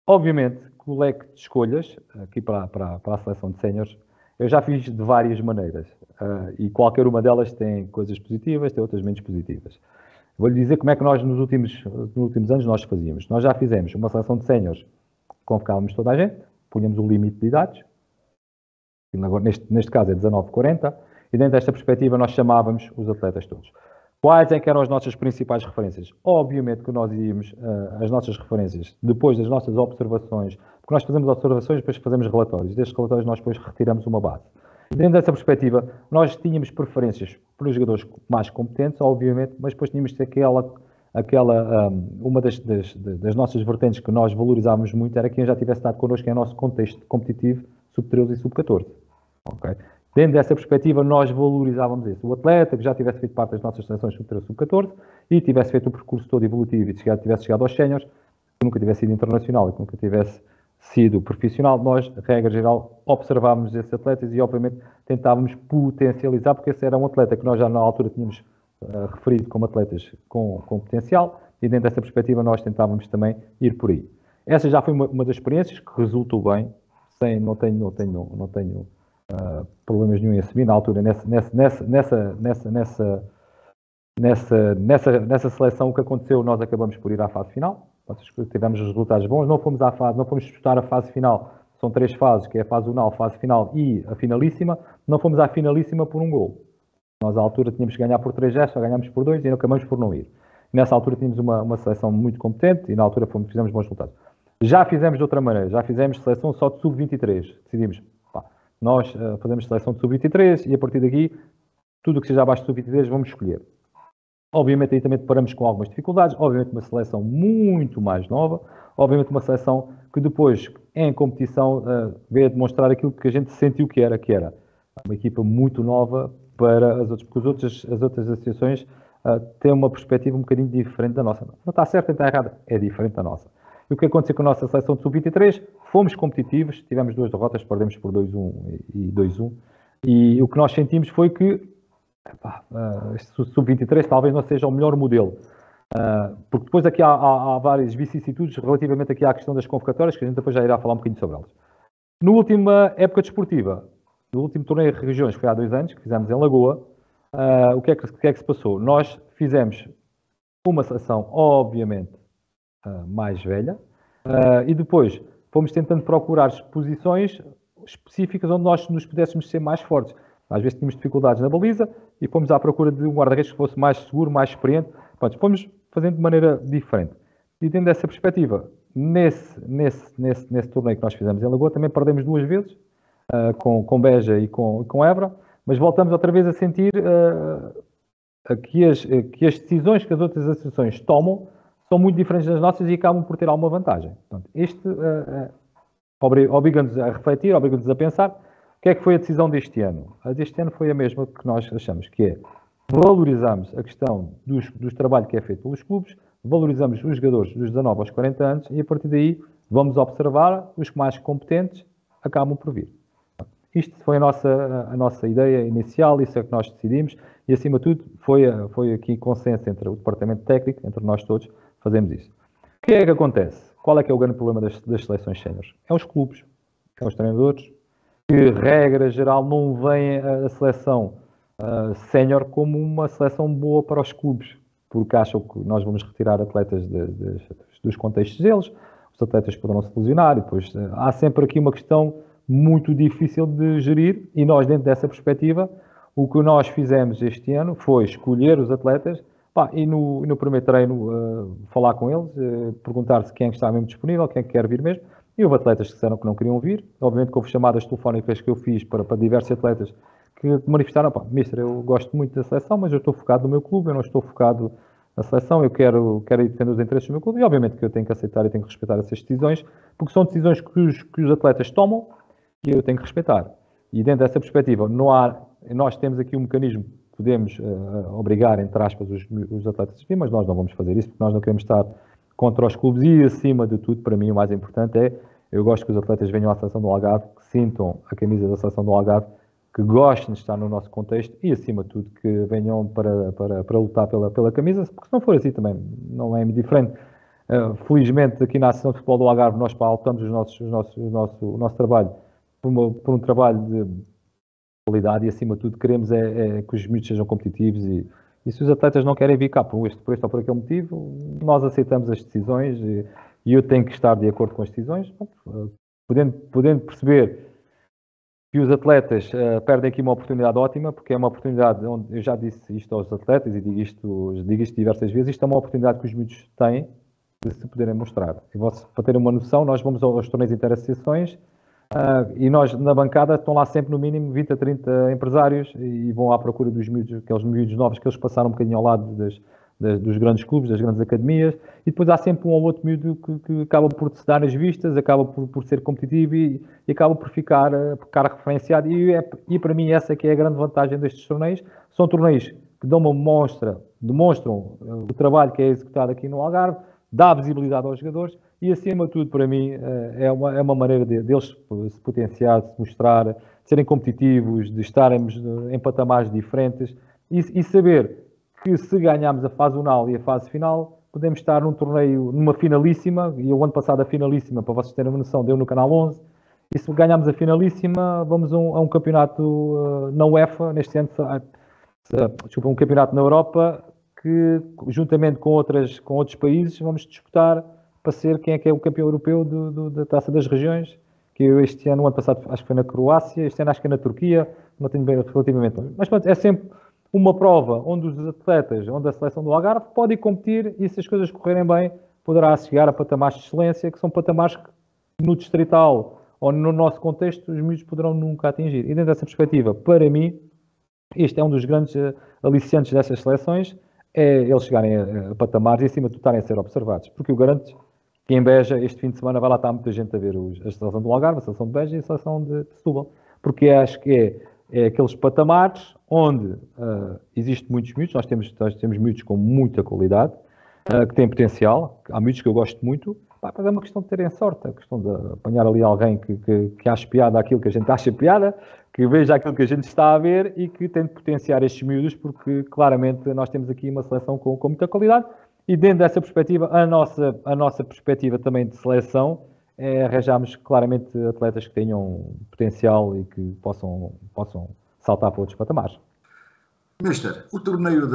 Obviamente que o leque de escolhas, aqui para a seleção de séniores, eu já fiz de várias maneiras, e qualquer uma delas tem coisas positivas, tem outras menos positivas. Vou-lhe dizer como é que nós, nos últimos anos, nós fazíamos. Nós já fizemos uma seleção de séniores, convocávamos toda a gente, punhamos o limite de idades, neste caso é 19-40, e dentro desta perspectiva nós chamávamos os atletas todos. Quais é que eram as nossas principais referências? Obviamente que nós íamos as nossas referências depois das nossas observações, porque nós fazemos observações e depois fazemos relatórios. Destes relatórios nós depois retiramos uma base. Dentro dessa perspectiva, nós tínhamos preferências para os jogadores mais competentes, obviamente, mas depois tínhamos uma das nossas vertentes que nós valorizávamos muito era quem já tivesse estado connosco em nosso contexto competitivo, sub-13 e sub-14. Okay? Dentro dessa perspectiva, nós valorizávamos isso. O atleta que já tivesse feito parte das nossas seleções sub-13 e sub-14 e tivesse feito o percurso todo evolutivo e tivesse chegado aos séniores, que nunca tivesse sido internacional e que nunca tivesse sido profissional, nós, regra geral, observávamos esses atletas e, obviamente, tentávamos potencializar, porque esse era um atleta que nós já na altura tínhamos referido como atletas com potencial, e dentro dessa perspectiva nós tentávamos também ir por aí. Essa já foi uma das experiências que resultou bem, não tenho problemas nenhum em assumir. Na altura, nessa seleção, o que aconteceu, nós acabamos por ir à fase final. Tivemos resultados bons, não fomos disputar a fase final. São 3 fases, que é a fase unal, a fase final e a finalíssima. Não fomos à finalíssima por um gol. Nós, à altura, tínhamos que ganhar por 3-0, só ganhámos por 2 e acabamos por não ir. Nessa altura, tínhamos uma seleção muito competente e, na altura, fizemos bons resultados. Já fizemos de outra maneira, já fizemos seleção só de sub-23. Decidimos, nós fazemos seleção de sub-23 e, a partir daqui, tudo o que seja abaixo de sub-23 vamos escolher. Obviamente, aí também deparamos com algumas dificuldades. Obviamente, uma seleção muito mais nova. Obviamente, uma seleção que depois, em competição, veio a demonstrar aquilo que a gente sentiu que era uma equipa muito nova para as outras, porque as outras associações têm uma perspectiva um bocadinho diferente da nossa. Não está certo, nem está errado, é diferente da nossa. E o que aconteceu com a nossa seleção de sub-23? Fomos competitivos, tivemos 2 derrotas, perdemos por 2-1 e 2-1. E o que nós sentimos foi que sub-23 talvez não seja o melhor modelo. Porque depois aqui há várias vicissitudes relativamente aqui à questão das convocatórias, que a gente depois já irá falar um bocadinho sobre elas. Na última época desportiva, no último torneio de regiões, que foi há 2 anos, que fizemos em Lagoa, o que é que se passou? Nós fizemos uma seleção, obviamente, mais velha, e depois fomos tentando procurar posições específicas onde nós nos pudéssemos ser mais fortes. Às vezes tínhamos dificuldades na baliza e fomos à procura de um guarda-redes que fosse mais seguro, mais experiente. Pronto, fomos fazendo de maneira diferente. E dentro dessa perspectiva, nesse torneio que nós fizemos em Lagoa, também perdemos 2 vezes, com Beja e com Évora, mas voltamos outra vez a sentir que as decisões que as outras associações tomam são muito diferentes das nossas e acabam por ter alguma vantagem. Portanto, isto obriga-nos a refletir, obriga-nos a pensar o que é que foi a decisão deste ano. A deste ano foi a mesma que nós achamos, que é valorizamos a questão do trabalho que é feito pelos clubes, valorizamos os jogadores dos 19 aos 40 anos e, a partir daí, vamos observar os mais competentes acabam por vir. Isto foi a nossa ideia inicial, isso é que nós decidimos e, acima de tudo, foi aqui consenso entre o departamento técnico, entre nós todos, fazemos isso. O que é que acontece? Qual é que é o grande problema das seleções séniores? É os clubes, é os treinadores, que, regra geral, não veem a seleção sénior como uma seleção boa para os clubes, porque acham que nós vamos retirar atletas dos contextos deles, os atletas poderão se lesionar, e depois há sempre aqui uma questão muito difícil de gerir, e nós, dentro dessa perspectiva, o que nós fizemos este ano foi escolher os atletas e no primeiro treino falar com eles, perguntar se quem é que está mesmo disponível, quem é que quer vir mesmo, e houve atletas que disseram que não queriam vir. Obviamente que houve chamadas telefónicas que eu fiz para diversos atletas que manifestaram, mister, eu gosto muito da seleção, mas eu estou focado no meu clube, eu não estou focado na seleção, eu quero ir defender os interesses do meu clube e obviamente que eu tenho que aceitar e tenho que respeitar essas decisões, porque são decisões que os atletas tomam e eu tenho que respeitar. E dentro dessa perspectiva, nós temos aqui um mecanismo que podemos obrigar, entre aspas, os atletas a assistir, mas nós não vamos fazer isso porque nós não queremos estar contra os clubes e, acima de tudo, para mim, o mais importante eu gosto que os atletas venham à seleção do Algarve, que sintam a camisa da seleção do Algarve, que gostem de estar no nosso contexto e, acima de tudo, que venham para lutar pela camisa, porque se não for assim também não é diferente. Felizmente, aqui na Associação de Futebol do Algarve, nós pautamos o nosso trabalho por um trabalho de qualidade e, acima de tudo, queremos que os miúdos sejam competitivos e se os atletas não querem vir cá por este ou por aquele motivo, nós aceitamos as decisões e eu tenho que estar de acordo com as decisões, podendo perceber que os atletas perdem aqui uma oportunidade ótima, porque é uma oportunidade onde eu já disse isto aos atletas e digo isto diversas vezes, isto é uma oportunidade que os miúdos têm de se poderem mostrar. Para terem uma noção, nós vamos aos torneios interassociações e nós na bancada estão lá sempre no mínimo 20 a 30 empresários e vão à procura dos miúdos, aqueles miúdos novos que eles passaram um bocadinho ao lado dos grandes clubes, das grandes academias, e depois há sempre um ou outro miúdo que acaba por se dar as vistas, acaba por ser competitivo e acaba por ficar referenciado. E para mim essa que é a grande vantagem destes torneios. São torneios que dão uma demonstram o trabalho que é executado aqui no Algarve, dá visibilidade aos jogadores e, acima de tudo, para mim, é uma maneira deles se potenciar, de se mostrar, de serem competitivos, de estarmos em patamares diferentes e saber que se ganharmos a fase unal e a fase final, podemos estar num torneio, numa finalíssima, e o ano passado a finalíssima, para vocês terem uma noção, deu no Canal 11, e se ganharmos a finalíssima, vamos a um campeonato na UEFA, neste ano, um campeonato na Europa, que juntamente com outros países vamos disputar para ser quem é que é o campeão europeu da Taça das Regiões, que eu este ano, o ano passado acho que foi na Croácia, este ano acho que é na Turquia, não tenho bem relativamente. Mas pronto, é sempre uma prova onde os atletas, onde a seleção do Algarve pode competir e se as coisas correrem bem, poderá chegar a patamares de excelência, que são patamares que no distrital ou no nosso contexto os miúdos poderão nunca atingir. E dentro dessa perspectiva, para mim, este é um dos grandes aliciantes dessas seleções, é eles chegarem a patamares e acima de tudo estarem a ser observados. Porque eu garanto que em Beja, este fim de semana, vai lá estar muita gente a ver a seleção do Algarve, a seleção de Beja e a seleção de Setúbal. Porque acho que é aqueles patamares onde existem muitos miúdos, nós temos miúdos com muita qualidade, que têm potencial, há miúdos que eu gosto muito, mas é uma questão de terem sorte, a questão de apanhar ali alguém que ache piada aquilo que a gente acha piada, que veja aquilo que a gente está a ver e que tente potenciar estes miúdos, porque claramente nós temos aqui uma seleção com muita qualidade e dentro dessa perspectiva, a nossa perspectiva também de seleção é arranjarmos claramente atletas que tenham potencial e que possam saltar para outros patamares. Mister, o torneio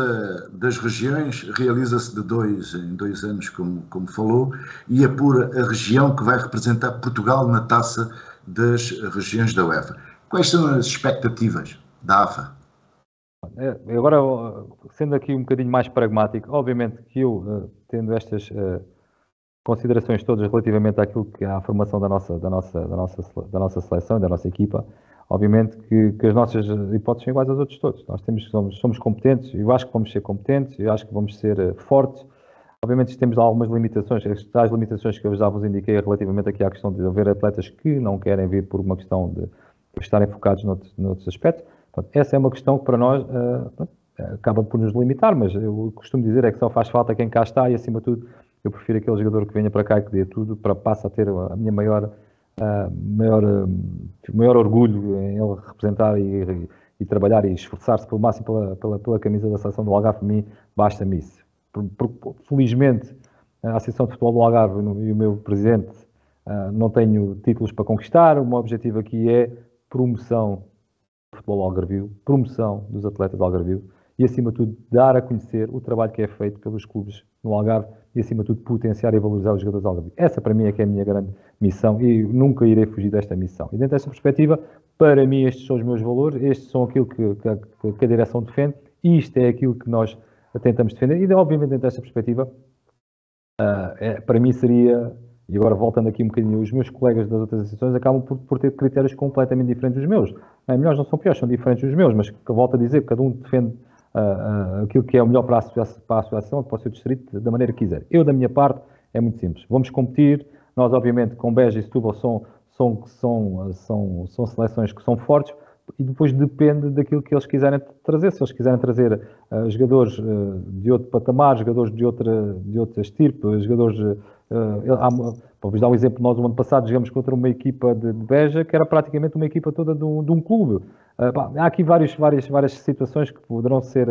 das regiões realiza-se de 2 em 2 anos, como falou, e é por a região que vai representar Portugal na Taça das Regiões da UEFA. Quais são as expectativas da AFA? Agora, sendo aqui um bocadinho mais pragmático, obviamente que eu, tendo estas considerações todas relativamente àquilo que é a formação da nossa seleção e da nossa equipa, obviamente que as nossas hipóteses são iguais aos outros todos. Nós somos competentes, eu acho que vamos ser competentes, eu acho que vamos ser fortes. Obviamente temos algumas limitações, as limitações que eu já vos indiquei relativamente aqui à questão de haver atletas que não querem vir por uma questão de estarem focados noutros aspectos. Portanto, essa é uma questão que para nós acaba por nos limitar, mas eu costumo dizer é que só faz falta quem cá está e, acima de tudo, eu prefiro aquele jogador que venha para cá e que dê tudo, para passar a ter a minha maior orgulho em ele representar e trabalhar e esforçar-se pelo máximo pela camisa da seleção do Algarve. Para mim, basta-me isso. Felizmente, a Associação de Futebol do Algarve e o meu presidente não tenho títulos para conquistar. O meu objetivo aqui é promoção do futebol algarvio, promoção dos atletas do Algarvio e, acima de tudo, dar a conhecer o trabalho que é feito pelos clubes no Algarve e, acima de tudo, potenciar e valorizar os jogadores do Algarve. Essa, para mim, é que é a minha grande missão e nunca irei fugir desta missão. E, dentro desta perspectiva, para mim, estes são os meus valores, estes são aquilo que a direção defende e isto é aquilo que nós tentamos defender. E, obviamente, dentro desta perspectiva, para mim seria, e agora voltando aqui um bocadinho, os meus colegas das outras associações acabam por ter critérios completamente diferentes dos meus. Melhores não são piores, são diferentes dos meus, mas que volto a dizer, cada um defende aquilo que é o melhor para a associação, para o seu distrito, da maneira que quiser. Eu, da minha parte, é muito simples. Vamos competir. Nós, obviamente, com Beja e Setúbal são seleções que são fortes e depois depende daquilo que eles quiserem trazer. Se eles quiserem trazer jogadores de outro patamar, jogadores de outra estirpe, jogadores... para vos dar um exemplo, nós, o ano passado, jogamos contra uma equipa de Beja que era praticamente uma equipa toda de um clube. Há aqui várias situações que poderão ser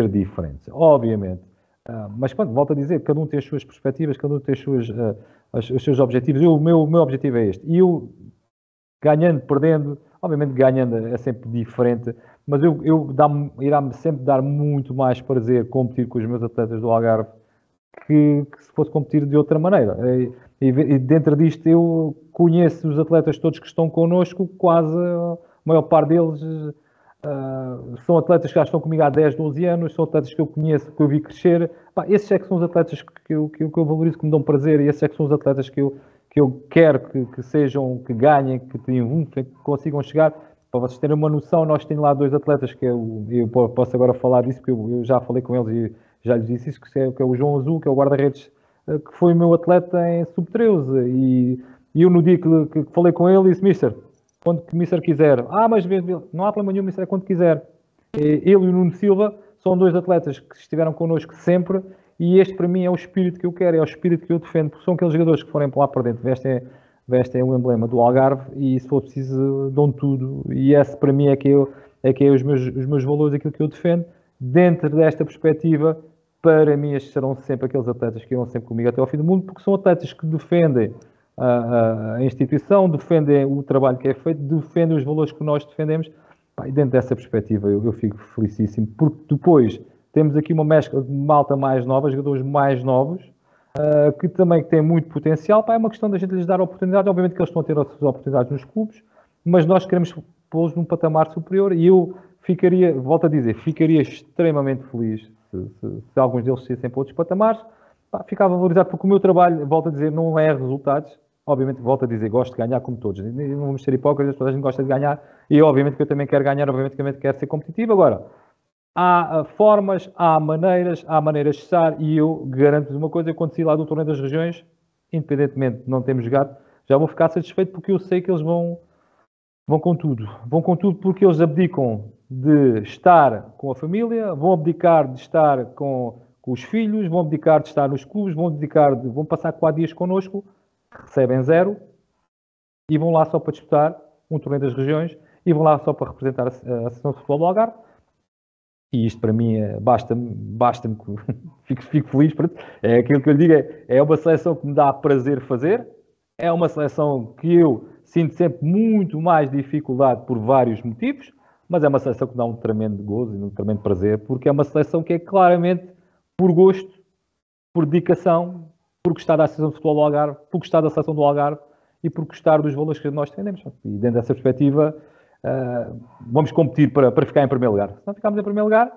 diferentes, obviamente. Mas, quando volto a dizer, cada um tem as suas perspectivas, cada um tem os seus objetivos. O meu objetivo é este. E eu, ganhando, perdendo, obviamente ganhando é sempre diferente, mas irá-me sempre dar muito mais prazer competir com os meus atletas do Algarve que se fosse competir de outra maneira. E dentro disto eu conheço os atletas todos que estão connosco, quase a maior parte deles são atletas que já estão comigo há 10, 12 anos, são atletas que eu conheço, que eu vi crescer. Esses é que são os atletas que eu valorizo, que me dão prazer, e esses é que são os atletas que eu quero que sejam, que ganhem, que triunfem, que consigam chegar. Para vocês terem uma noção, nós temos lá 2 atletas, que eu posso agora falar disso, porque eu já falei com eles e já lhes disse isso, que é o João Azul, que é o guarda-redes, que foi o meu atleta em sub-13. E eu, no dia que falei com ele, disse: Mister, quando que o Mister quiser. Mas não há problema nenhum, Mister, é quando quiser. Ele e o Nuno Silva são 2 atletas que estiveram connosco sempre, e este para mim é o espírito que eu quero, é o espírito que eu defendo, porque são aqueles jogadores que forem para lá para dentro, vestem o emblema do Algarve e, se for preciso, dão tudo. E esse para mim é que é os meus valores, aquilo que eu defendo. Dentro desta perspectiva, para mim, estes serão sempre aqueles atletas que irão sempre comigo até ao fim do mundo, porque são atletas que defendem a instituição, defendem o trabalho que é feito, defendem os valores que nós defendemos. E dentro dessa perspectiva eu fico felicíssimo, porque depois temos aqui uma mescla de malta mais nova, jogadores mais novos, que também têm muito potencial. É uma questão da gente lhes dar oportunidade. Obviamente que eles estão a ter outras oportunidades nos clubes, mas nós queremos pô-los num patamar superior, e eu volto a dizer, ficaria extremamente feliz se alguns deles saíssem para outros patamares. Ficava valorizado, porque o meu trabalho, volto a dizer, não é resultados. Obviamente, volto a dizer, gosto de ganhar como todos. Não vamos ser hipócritas, toda a gente gosta de ganhar, e obviamente que eu também quero ganhar, obviamente que eu também quero ser competitivo. Agora, há formas, há maneiras de estar, e eu garanto-vos uma coisa: eu, quando sair lá do Torneio das Regiões, independentemente de não termos jogado, já vou ficar satisfeito, porque eu sei que eles vão com tudo. Vão com tudo, porque eles abdicam de estar com a família, vão abdicar de estar com os filhos, vão abdicar de estar nos clubes, vão passar 4 dias connosco, recebem 0, e vão lá só para disputar um Torneio das Regiões, e vão lá só para representar a Associação de Futebol do Algarve. E isto, para mim, basta-me, fico feliz. É aquilo que eu lhe digo, é uma seleção que me dá prazer fazer, é uma seleção que eu sinto sempre muito mais dificuldade por vários motivos, mas é uma seleção que dá um tremendo gozo e um tremendo prazer, porque é uma seleção que é claramente por gosto, por dedicação, por gostar da Associação de Futebol do Algarve, por gostar da Seleção do Algarve e por gostar dos valores que nós defendemos. E dentro dessa perspectiva, vamos competir para ficar em primeiro lugar. Se não ficarmos em primeiro lugar,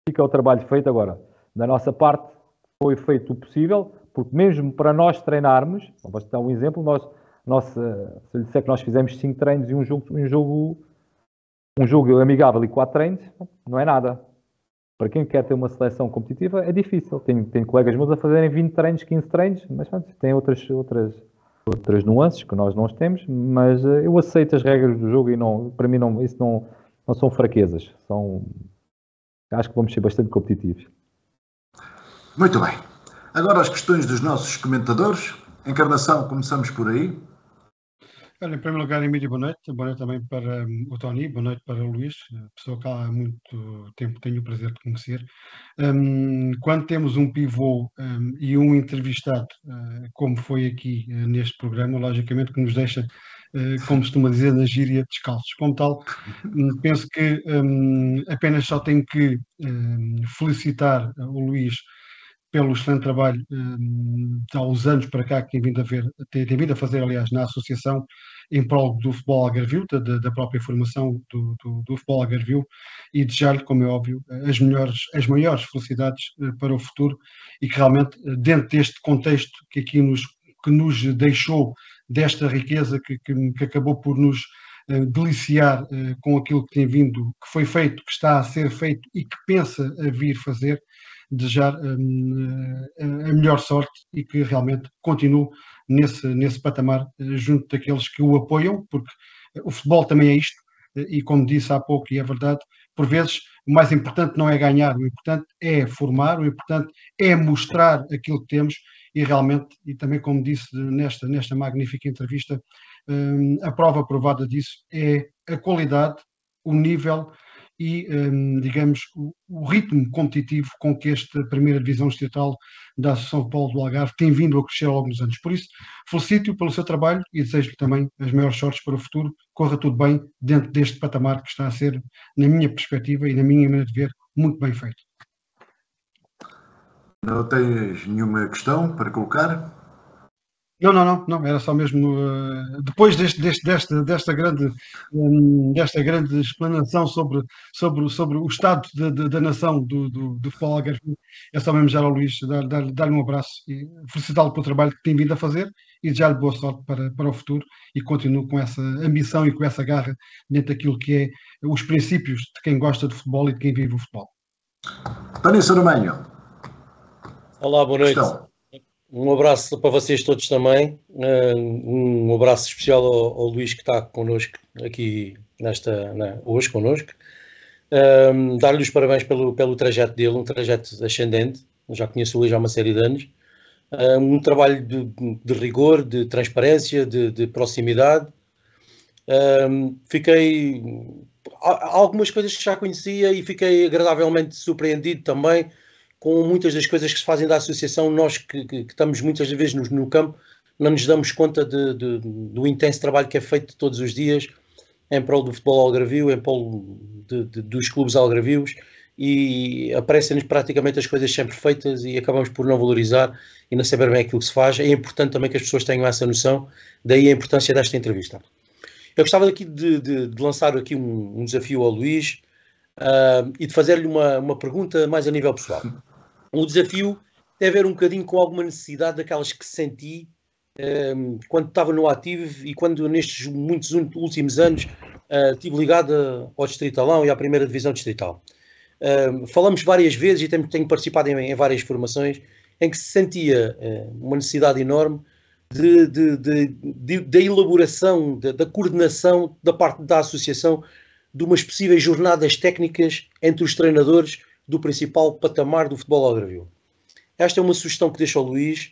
fica o trabalho feito. Agora, da nossa parte, foi feito o possível, porque mesmo para nós treinarmos, vou dar um exemplo, se eu lhe disser que nós fizemos 5 treinos e um jogo amigável e 4 treinos, não é nada. Para quem quer ter uma seleção competitiva, é difícil. Tenho colegas meus a fazerem 20 treinos, 15 treinos, mas tem outras nuances que nós não temos, mas eu aceito as regras do jogo, e para mim isso não são fraquezas. Acho que vamos ser bastante competitivos. Muito bem. Agora as questões dos nossos comentadores. Encarnação, começamos por aí. Olha, em primeiro lugar, Emílio, boa noite também para o Tony, boa noite para o Luís, pessoa que há muito tempo tenho o prazer de conhecer. Quando temos um pivô e um entrevistado, como foi aqui neste programa, logicamente que nos deixa, como se costuma dizer, na gíria, descalços. Como tal, penso que apenas só tenho que felicitar o Luís pelo excelente trabalho há uns anos para cá que tem vindo a fazer, aliás, na associação, em prol do futebol algarvio, da própria formação do futebol algarvio, e desejar-lhe, como é óbvio, as maiores felicidades para o futuro, e que realmente, dentro deste contexto que aqui nos deixou, desta riqueza que acabou por nos deliciar com aquilo que tem vindo, que foi feito, que está a ser feito e que pensa a vir fazer, desejar a melhor sorte e que realmente continue nesse patamar junto daqueles que o apoiam, porque o futebol também é isto, e como disse há pouco, e é verdade, por vezes o mais importante não é ganhar, o importante é formar, o importante é mostrar aquilo que temos e realmente, e também como disse nesta magnífica entrevista, a prova provada disso é a qualidade, o nível e, digamos, o ritmo competitivo com que esta primeira divisão distrital da Associação de Futebol do Algarve tem vindo a crescer ao longo dos anos. Por isso, felicito-o pelo seu trabalho e desejo-lhe também as maiores sortes para o futuro. Corra tudo bem dentro deste patamar que está a ser, na minha perspectiva e na minha maneira de ver, muito bem feito. Não tens nenhuma questão para colocar? Não, era só mesmo depois desta grande explanação sobre o estado da nação do futebol algarvio, é só mesmo já ao Luís dar-lhe um abraço e felicitá-lo pelo trabalho que tem vindo a fazer e desejar-lhe boa sorte para o futuro e continuo com essa ambição e com essa garra dentro daquilo que é os princípios de quem gosta de futebol e de quem vive o futebol. Tânia Saramanho. Olá, boa noite. Questão. Um abraço para vocês todos também. Um abraço especial ao Luís que está connosco aqui hoje connosco. Dar-lhe os parabéns pelo trajeto dele, um trajeto ascendente. Eu já conheço o Luís há uma série de anos. Um trabalho de rigor, de transparência, de proximidade. Algumas coisas que já conhecia e fiquei agradavelmente surpreendido também com muitas das coisas que se fazem da associação. Nós que estamos muitas vezes no campo não nos damos conta do intenso trabalho que é feito todos os dias em prol do futebol algarvio, em prol dos clubes algarvios, e aparecem-nos praticamente as coisas sempre feitas e acabamos por não valorizar e não saber bem aquilo que se faz. É importante também que as pessoas tenham essa noção, daí a importância desta entrevista. Eu gostava aqui de lançar aqui um desafio ao Luís e de fazer-lhe uma pergunta mais a nível pessoal. O desafio tem a ver um bocadinho com alguma necessidade daquelas que senti quando estava no ativo e quando nestes muitos últimos anos estive ligado ao Distritalão e à primeira divisão distrital. Falamos várias vezes e tenho participado em várias formações em que se sentia uma necessidade enorme da elaboração, da coordenação da parte da associação de umas possíveis jornadas técnicas entre os treinadores do principal patamar do futebol algarvio. Esta é uma sugestão que deixo ao Luís,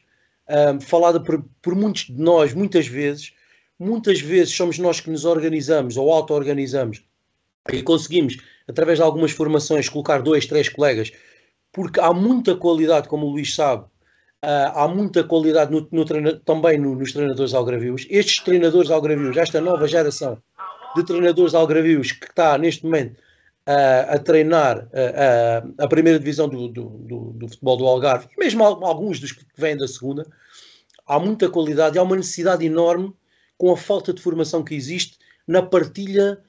falada por muitos de nós, muitas vezes somos nós que nos organizamos ou auto-organizamos e conseguimos, através de algumas formações, colocar 2, 3 colegas, porque há muita qualidade, como o Luís sabe, há muita qualidade também nos treinadores algarvios. Estes treinadores algarvios, esta nova geração de treinadores algarvios que está neste momento a treinar a primeira divisão do futebol do Algarve, e mesmo alguns dos que vêm da segunda, há muita qualidade e há uma necessidade enorme com a falta de formação que existe na partilha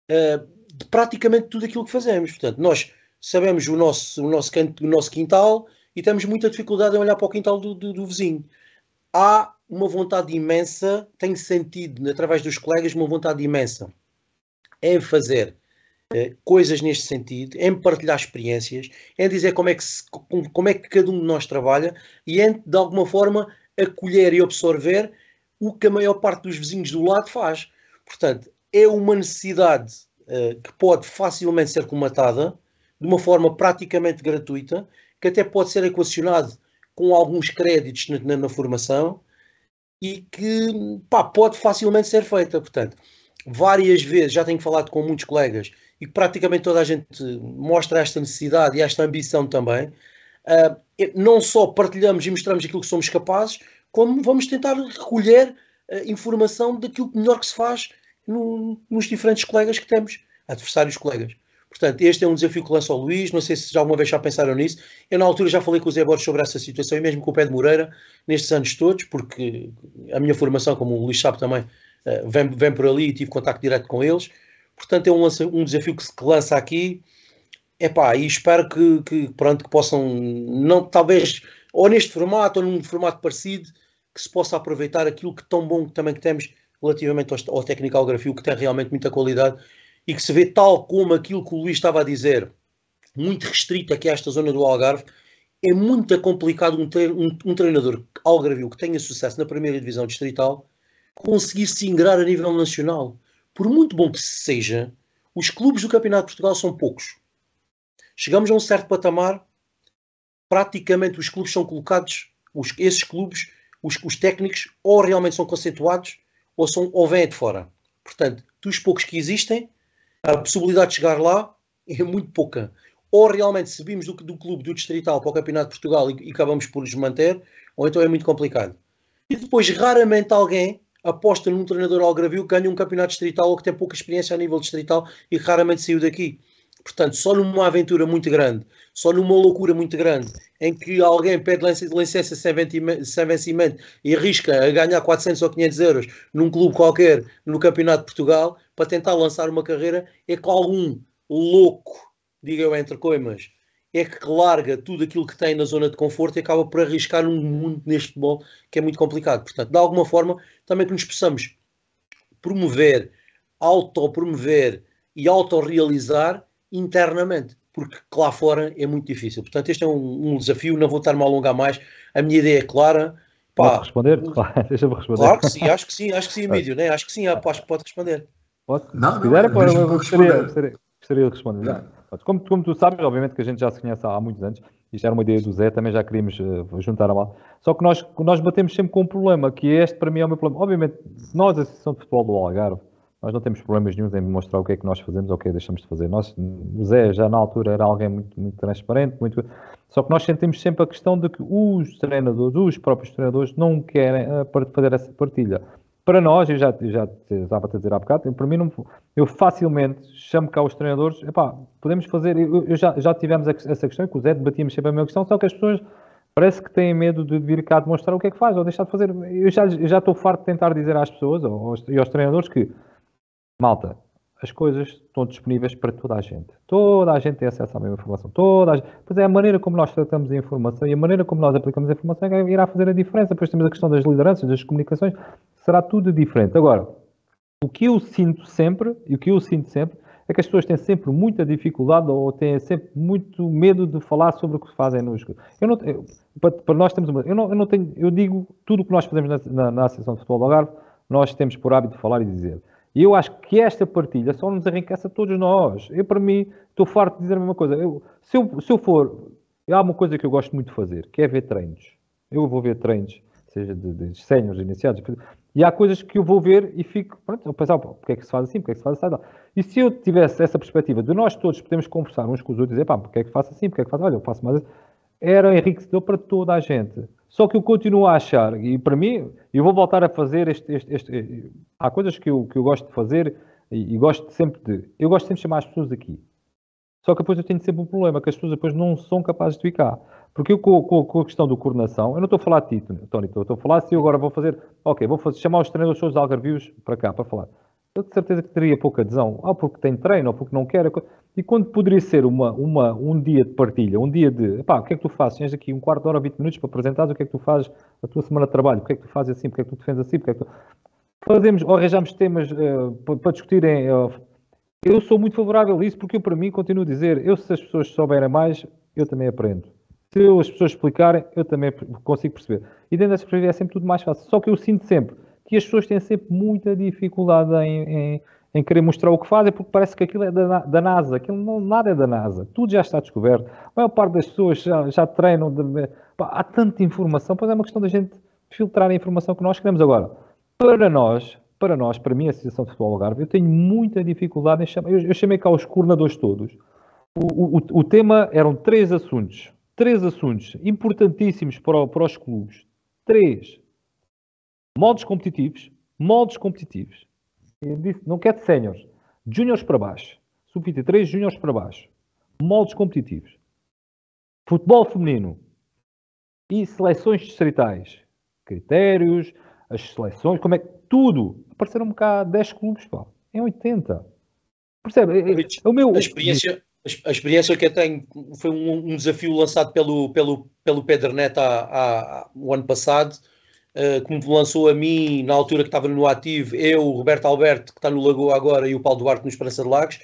de praticamente tudo aquilo que fazemos. Portanto, nós sabemos o nosso quintal e temos muita dificuldade em olhar para o quintal do vizinho. Há uma vontade imensa, tenho sentido através dos colegas uma vontade imensa em fazer coisas neste sentido, em partilhar experiências, em dizer como é que cada um de nós trabalha e em, de alguma forma, acolher e absorver o que a maior parte dos vizinhos do lado faz. Portanto, é uma necessidade que pode facilmente ser comatada de uma forma praticamente gratuita, que até pode ser equacionado com alguns créditos na formação e que pode facilmente ser feita. Portanto, várias vezes já tenho falado com muitos colegas e praticamente toda a gente mostra esta necessidade e esta ambição também. Não só partilhamos e mostramos aquilo que somos capazes, como vamos tentar recolher informação daquilo melhor que se faz nos diferentes colegas que temos, adversários colegas. Portanto, este é um desafio que lanço ao Luís. Não sei se já alguma vez já pensaram nisso. Eu, na altura, já falei com o Zé Borges sobre essa situação, e mesmo com o Pé de Moreira, nestes anos todos, porque a minha formação, como o Luís sabe também, vem por ali e tive contacto direto com eles. Portanto, é um desafio que se lança aqui. E espero que possam, não, talvez, ou neste formato, ou num formato parecido, que se possa aproveitar aquilo que tão bom que também que temos relativamente ao técnico Algarvio, que tem realmente muita qualidade e que se vê tal como aquilo que o Luís estava a dizer, muito restrito aqui a esta zona do Algarve. É muito complicado um treinador Algarvio que tenha sucesso na primeira divisão distrital conseguir se ingrar a nível nacional. Por muito bom que seja, os clubes do Campeonato de Portugal são poucos. Chegamos a um certo patamar, praticamente os clubes são colocados, esses clubes, os técnicos, ou realmente são conceituados, ou vêm de fora. Portanto, dos poucos que existem, a possibilidade de chegar lá é muito pouca. Ou realmente subimos do clube do distrital para o Campeonato de Portugal e acabamos por nos manter, ou então é muito complicado. E depois, raramente alguém aposta num treinador Algarvio que ganha um campeonato distrital ou que tem pouca experiência a nível distrital e que raramente saiu daqui. Portanto, só numa aventura muito grande, só numa loucura muito grande, em que alguém pede licença sem vencimento e arrisca a ganhar 400 ou 500 euros num clube qualquer no Campeonato de Portugal para tentar lançar uma carreira, é que algum louco, diga eu entre coimas, é que larga tudo aquilo que tem na zona de conforto e acaba por arriscar num mundo neste futebol que é muito complicado. Portanto, de alguma forma, também que nos possamos promover, autopromover e autorrealizar internamente, porque lá fora é muito difícil. Portanto, este é um desafio, não vou estar-me a alongar mais. A minha ideia é clara. Pode responder? Deixa-me responder. Claro que sim, acho que sim, Emílio, né? Acho que sim, acho que pode responder. Pode? Não, se quiser, eu gostaria de responder. Como tu sabes, obviamente que a gente já se conhece há muitos anos, isto era uma ideia do Zé, também já queríamos juntar a mal. Só que nós batemos sempre com um problema, que este para mim é o meu problema. Obviamente, nós, a Associação de Futebol do Algarve, nós não temos problemas nenhum em mostrar o que é que nós fazemos ou o que é que deixamos de fazer. O Zé já na altura era alguém muito, muito transparente, só que nós sentimos sempre a questão de que os próprios treinadores não querem fazer essa partilha. Para nós, eu já estava a dizer há bocado, para mim, eu facilmente chamo cá os treinadores, podemos fazer, já tivemos essa questão, que o Zé debatíamos sempre a mesma questão, só que as pessoas parece que têm medo de vir cá demonstrar o que é que faz, ou deixar de fazer. Eu já estou farto de tentar dizer às pessoas, e aos treinadores, que, malta, as coisas estão disponíveis para toda a gente. Toda a gente tem acesso à mesma informação. Pois é a maneira como nós tratamos a informação e a maneira como nós aplicamos a informação é que irá fazer a diferença. Depois temos a questão das lideranças, das comunicações, será tudo diferente. Agora, o que eu sinto sempre é que as pessoas têm sempre muita dificuldade ou têm sempre muito medo de falar sobre o que fazem nos... Para nós temos eu digo tudo o que nós fazemos na Associação de Futebol do Algarve, nós temos por hábito de falar e dizer. E eu acho que esta partilha só nos enriquece a todos nós. Eu, para mim, estou farto de dizer a mesma coisa. Se eu for... Há uma coisa que eu gosto muito de fazer, que é ver treinos. Eu vou ver treinos, seja de séniores, iniciados, e há coisas que eu vou ver e fico... Pronto, eu penso, porque é que se faz assim, porque é que se faz assim? E se eu tivesse essa perspectiva de nós todos podemos conversar uns com os outros e dizer, porque é que faço assim, porque é que faço... Olha, eu faço mais assim. Era enriquecedor para toda a gente. Só que eu continuo a achar, e para mim, eu vou voltar a fazer há coisas que eu gosto de fazer e gosto sempre de chamar as pessoas aqui. Só que depois eu tenho sempre um problema, que as pessoas depois não são capazes de ficar. Porque eu, com a questão da coordenação, eu não estou a falar de ti, Tony, estou a falar se eu agora vou chamar os treinadores dos Algarvios para cá, para falar. Eu de certeza que teria pouca adesão, ou porque tem treino, ou porque não quer. E quando poderia ser um dia de partilha, um dia de, o que é que tu fazes? Tens aqui um quarto de hora, 20 minutos para apresentares o que é que tu fazes a tua semana de trabalho, porque é que tu fazes assim, porque é que tu defendes assim, porque é que tu... Fazemos, ou arranjamos temas para discutirem. Eu sou muito favorável a isso, porque eu, para mim, continuo a dizer, se as pessoas souberem mais, eu também aprendo. Se as pessoas explicarem, eu também consigo perceber. E dentro dessa perspectiva é sempre tudo mais fácil. Só que eu sinto sempre que as pessoas têm sempre muita dificuldade em querer mostrar o que fazem, porque parece que aquilo é da NASA. Nada é da NASA. Tudo já está descoberto. A maior parte das pessoas já treinam. Há tanta informação. Pois é uma questão da gente filtrar a informação que nós queremos. Agora, para mim, a Associação de Futebol Algarve, eu tenho muita dificuldade em chamar. Eu chamei cá os coordenadores todos. O tema eram três assuntos importantíssimos para os clubes. 3. Modos competitivos. Eu disse, não quero de séniores. Júniores para baixo. Sub-23, júniores para baixo. Modos competitivos. Futebol feminino. E seleções distritais. Critérios, as seleções, como é que... Tudo. Apareceram-me cá 10 clubes, em 80. Percebe? O meu... A experiência que eu tenho foi um desafio lançado pelo Pedro Neto o ano passado. que me lançou a mim, na altura que estava no ativo, eu, o Roberto Alberto, que está no Lagoa agora, e o Paulo Duarte no Esperança de Lagos,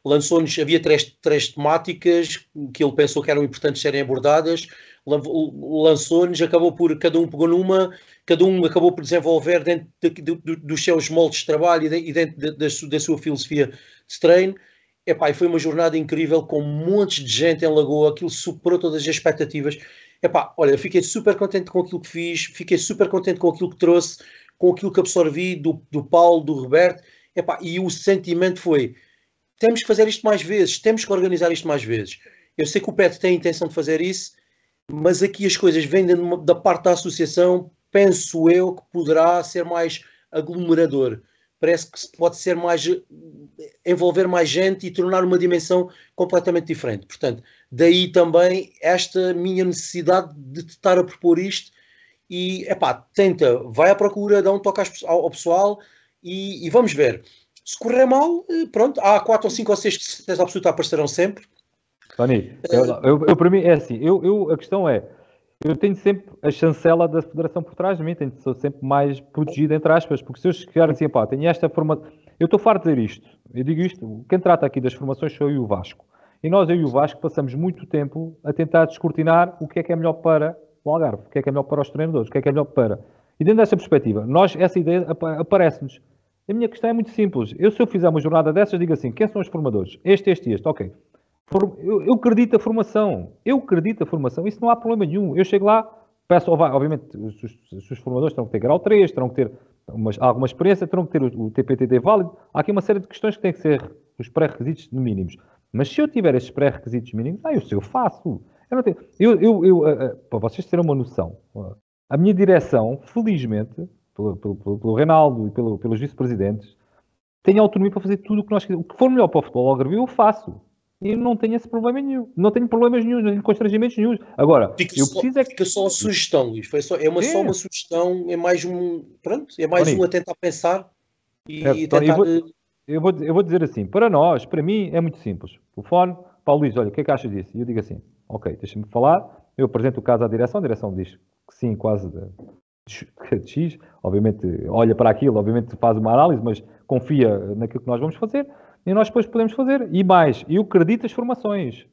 lançou-nos, havia três temáticas que ele pensou que eram importantes serem abordadas, lançou-nos, acabou por, cada um pegou numa, cada um acabou por desenvolver dentro dos seus moldes de trabalho e dentro da sua filosofia de treino. Epá, e foi uma jornada incrível, com montes de gente em Lagoa, aquilo superou todas as expectativas. Epá, olha, fiquei super contente com aquilo que fiz, fiquei super contente com aquilo que trouxe, com aquilo que absorvi do Paulo, do Roberto. Epá, e o sentimento foi: temos que fazer isto mais vezes, temos que organizar isto mais vezes. Eu sei que o PET tem a intenção de fazer isso, mas aqui as coisas vêm da parte da associação, penso eu, que poderá ser mais aglomerador. Parece que pode ser mais, envolver mais gente e tornar uma dimensão completamente diferente. Portanto, daí também esta minha necessidade de estar a propor isto. E, epá, tenta, vai à procura, dá um toque ao pessoal e vamos ver. Se correr mal, pronto, há 4 ou 5 ou 6 que, de certeza absoluta, aparecerão sempre. Tony, eu para mim é assim, a questão é, eu tenho sempre a chancela da Federação por trás de mim, sou sempre mais protegido, entre aspas, porque se eu chegar assim, pá, tenho esta formação, eu estou farto de dizer isto, eu digo isto, quem trata aqui das formações sou eu e o Vasco, e nós, eu e o Vasco, passamos muito tempo a tentar descortinar o que é melhor para o Algarve, o que é melhor para os treinadores, o que é melhor para... E dentro desta perspectiva, essa ideia aparece-nos. A minha questão é muito simples, se eu fizer uma jornada dessas, digo assim, quem são os formadores? Este, ok. Eu acredito a formação, isso não há problema nenhum. Eu chego lá, peço, obviamente, os formadores terão que ter grau 3, terão que ter alguma experiência, terão que ter o TPTD válido. Há aqui uma série de questões que têm que ser os pré-requisitos mínimos. Mas se eu tiver esses pré-requisitos mínimos, eu faço. Eu não tenho, para vocês terem uma noção, a minha direção, felizmente, pelo Reinaldo e pelos vice-presidentes, tem autonomia para fazer tudo o que nós quisermos. O que for melhor para o futebol algarvio, eu faço. Eu não tenho esse problema nenhum. Não tenho problemas nenhum, não tenho constrangimentos nenhum. Agora, fica só a sugestão, Luís. Só uma sugestão, é mais um... Pronto, é mais um a tentar pensar e tentar... Eu vou dizer assim, para nós, para mim, é muito simples. Telefone, Paulo Luís, olha, o que é que achas disso? E eu digo assim, ok, deixa-me falar, eu apresento o caso à direção, a direção diz que sim, quase de X, obviamente olha para aquilo, obviamente faz uma análise, mas confia naquilo que nós vamos fazer, e nós depois podemos fazer. E mais, eu acredito as formações.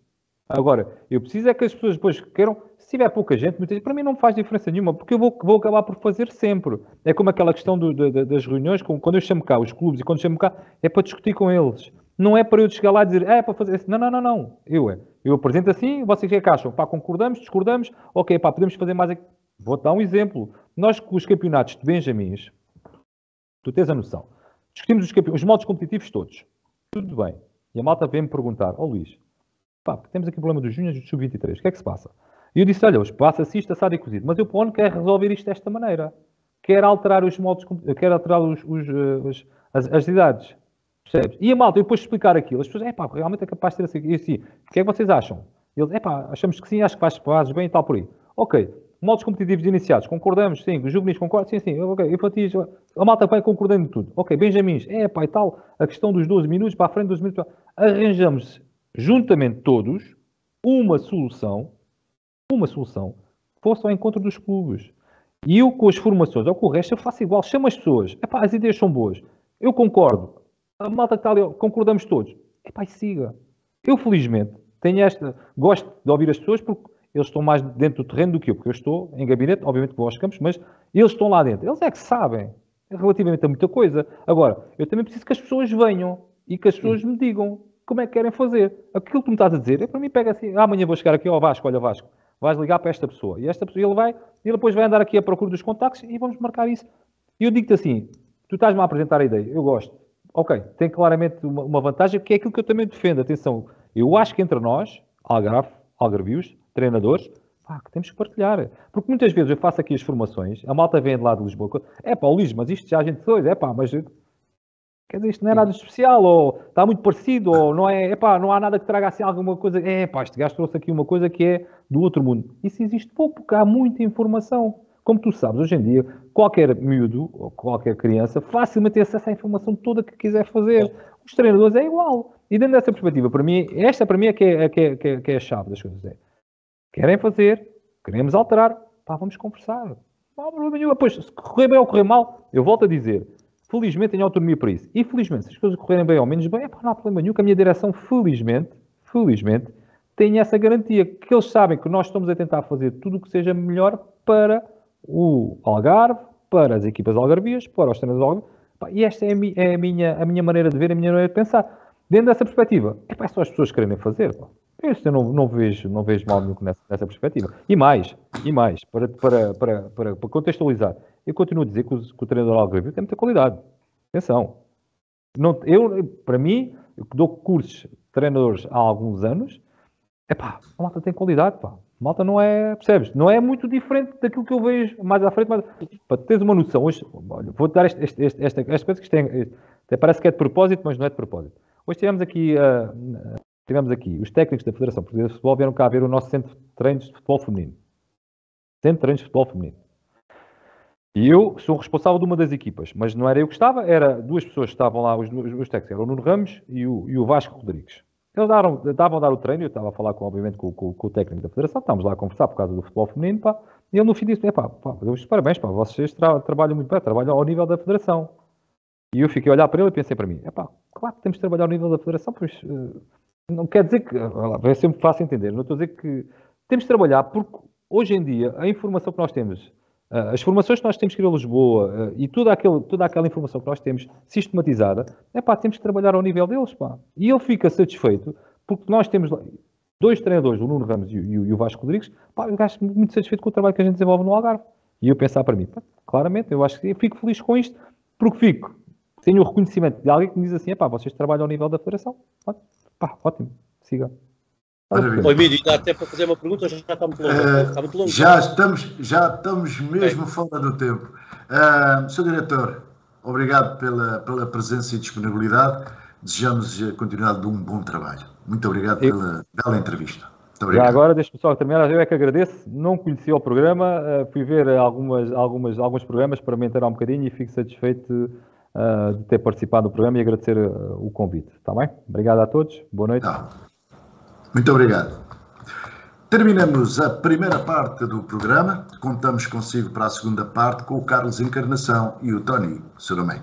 Agora, eu preciso é que as pessoas depois queiram, se tiver pouca gente, muitas vezes, para mim não faz diferença nenhuma, porque eu vou acabar por fazer sempre. É como aquela questão das reuniões, quando eu chamo cá os clubes e quando chamo cá, é para discutir com eles. Não é para eu chegar lá e dizer, é para fazer isso. Não. Eu apresento assim, vocês o que acham? Pá, concordamos, discordamos, ok, pá, podemos fazer mais aqui. Vou-te dar um exemplo. Nós, com os campeonatos de Benjamins, tu tens a noção, discutimos os modos competitivos todos. Tudo bem. E a malta vem-me perguntar, Luís, pá, temos aqui o problema dos júniores e dos sub-23, o que é que se passa? E eu disse, olha, passa-se isto, assado e cozido, mas eu para onde quero resolver isto desta maneira? Quero alterar os modos, quero alterar as idades. Percebes? E a malta, eu depois explicar aquilo, as pessoas, realmente é capaz de ter assim. E assim, o que é que vocês acham? E eles, achamos que sim, acho que fazes bem e tal por aí. Ok. Modos competitivos iniciados, concordamos? Sim. Os juvenis concordam? Sim. Ok. Infantins, a malta vai concordando de tudo. Ok. Benjamins, e tal, a questão dos 12 minutos, para a frente, 12 minutos. Arranjamos, juntamente todos, uma solução, que fosse ao encontro dos clubes. E eu, com as formações, ou com o resto, eu faço igual. Chamo as pessoas. As ideias são boas. Eu concordo. A malta que está ali, concordamos todos. E siga. Eu, felizmente, gosto de ouvir as pessoas porque eles estão mais dentro do terreno do que eu, porque eu estou em gabinete, obviamente que vou aos campos, mas eles estão lá dentro. Eles é que sabem relativamente a muita coisa. Agora, eu também preciso que as pessoas venham e que as pessoas me digam como é que querem fazer. Aquilo que tu me estás a dizer, para mim pega assim, amanhã vou chegar aqui ao Vasco, olha Vasco, vais ligar para esta pessoa. E esta pessoa, ele depois vai andar aqui à procura dos contactos e vamos marcar isso. E eu digo-te assim, tu estás-me a apresentar a ideia, eu gosto. Ok, tem claramente uma vantagem, que é aquilo que eu também defendo. Atenção, eu acho que entre nós, algarvios, treinadores, que temos que partilhar. Porque muitas vezes eu faço aqui as formações, a malta vem de lá de Lisboa, Luís, mas isto já a gente fez, mas quer dizer, isto não é nada especial, ou está muito parecido, ou não é, não há nada que traga assim alguma coisa, este gajo trouxe aqui uma coisa que é do outro mundo. Isso existe pouco, porque há muita informação. Como tu sabes, hoje em dia, qualquer miúdo, ou qualquer criança, facilmente tem acesso à informação toda que quiser fazer. Os treinadores é igual. E dentro dessa perspectiva, para mim, esta para mim é que é a chave das coisas. Querem fazer, queremos alterar, vamos conversar. Não há problema nenhum. Depois, se correr bem ou correr mal, eu volto a dizer, felizmente tenho autonomia para isso. E felizmente, se as coisas correrem bem ou menos bem, não há problema nenhum, que a minha direção, felizmente, tem essa garantia, que eles sabem que nós estamos a tentar fazer tudo o que seja melhor para o Algarve, para as equipas algarvias, para os treinadores algarvios. E esta é a minha maneira de ver, a minha maneira de pensar. Dentro dessa perspectiva, é só as pessoas quererem fazer. Eu não vejo mal nenhum nessa perspectiva. E mais, para contextualizar, eu continuo a dizer que o treinador algarvio tem muita qualidade. Atenção. Para mim, eu que dou cursos de treinadores há alguns anos, a malta tem qualidade, pá. A malta não é, percebes? Não é muito diferente daquilo que eu vejo mais à frente. Para teres uma noção, hoje, olha, vou-te dar esta coisa que isto até parece que é de propósito, mas não é de propósito. Hoje tivemos aqui os técnicos da Federação Portuguesa de Futebol, vieram cá ver o nosso centro de treinos de futebol feminino. E eu sou responsável de uma das equipas, mas não era eu que estava, era duas pessoas que estavam lá, os técnicos, era o Nuno Ramos e o Vasco Rodrigues. Eles estavam a dar o treino, eu estava a falar obviamente com o técnico da Federação, estávamos lá a conversar por causa do futebol feminino, pá, e ele no fim disse, parabéns, pá, vocês trabalham muito bem, trabalham ao nível da Federação. E eu fiquei a olhar para ele e pensei para mim, claro que temos de trabalhar ao nível da Federação, pois não quer dizer que, é sempre fácil entender, não estou a dizer que temos de trabalhar, porque hoje em dia a informação que nós temos, as formações que nós temos que ir a Lisboa e toda aquela informação que nós temos sistematizada, temos que trabalhar ao nível deles, pá. E ele fica satisfeito porque nós temos dois treinadores, o Nuno Ramos e o Vasco Rodrigues, eu gasto muito satisfeito com o trabalho que a gente desenvolve no Algarve. E eu pensar para mim, claramente, eu acho que eu fico feliz com isto, porque tenho o reconhecimento de alguém que me diz assim, vocês trabalham ao nível da Federação. Ótimo, siga. Oi, Mídio, dá até para fazer uma pergunta ou já está muito longo? Está muito longo. Já estamos mesmo fora do tempo. Sr. Diretor, obrigado pela presença e disponibilidade. Desejamos a continuidade de um bom trabalho. Muito obrigado pela bela entrevista. Muito obrigado. Já agora, deixe-me só terminar. Eu é que agradeço. Não conhecia o programa. Fui ver alguns programas para me inteirar um bocadinho e fico satisfeito de ter participado do programa e agradecer o convite. Está bem? Obrigado a todos. Boa noite. Muito obrigado. Terminamos a primeira parte do programa. Contamos consigo para a segunda parte com o Carlos Encarnação e o Tony Soromé.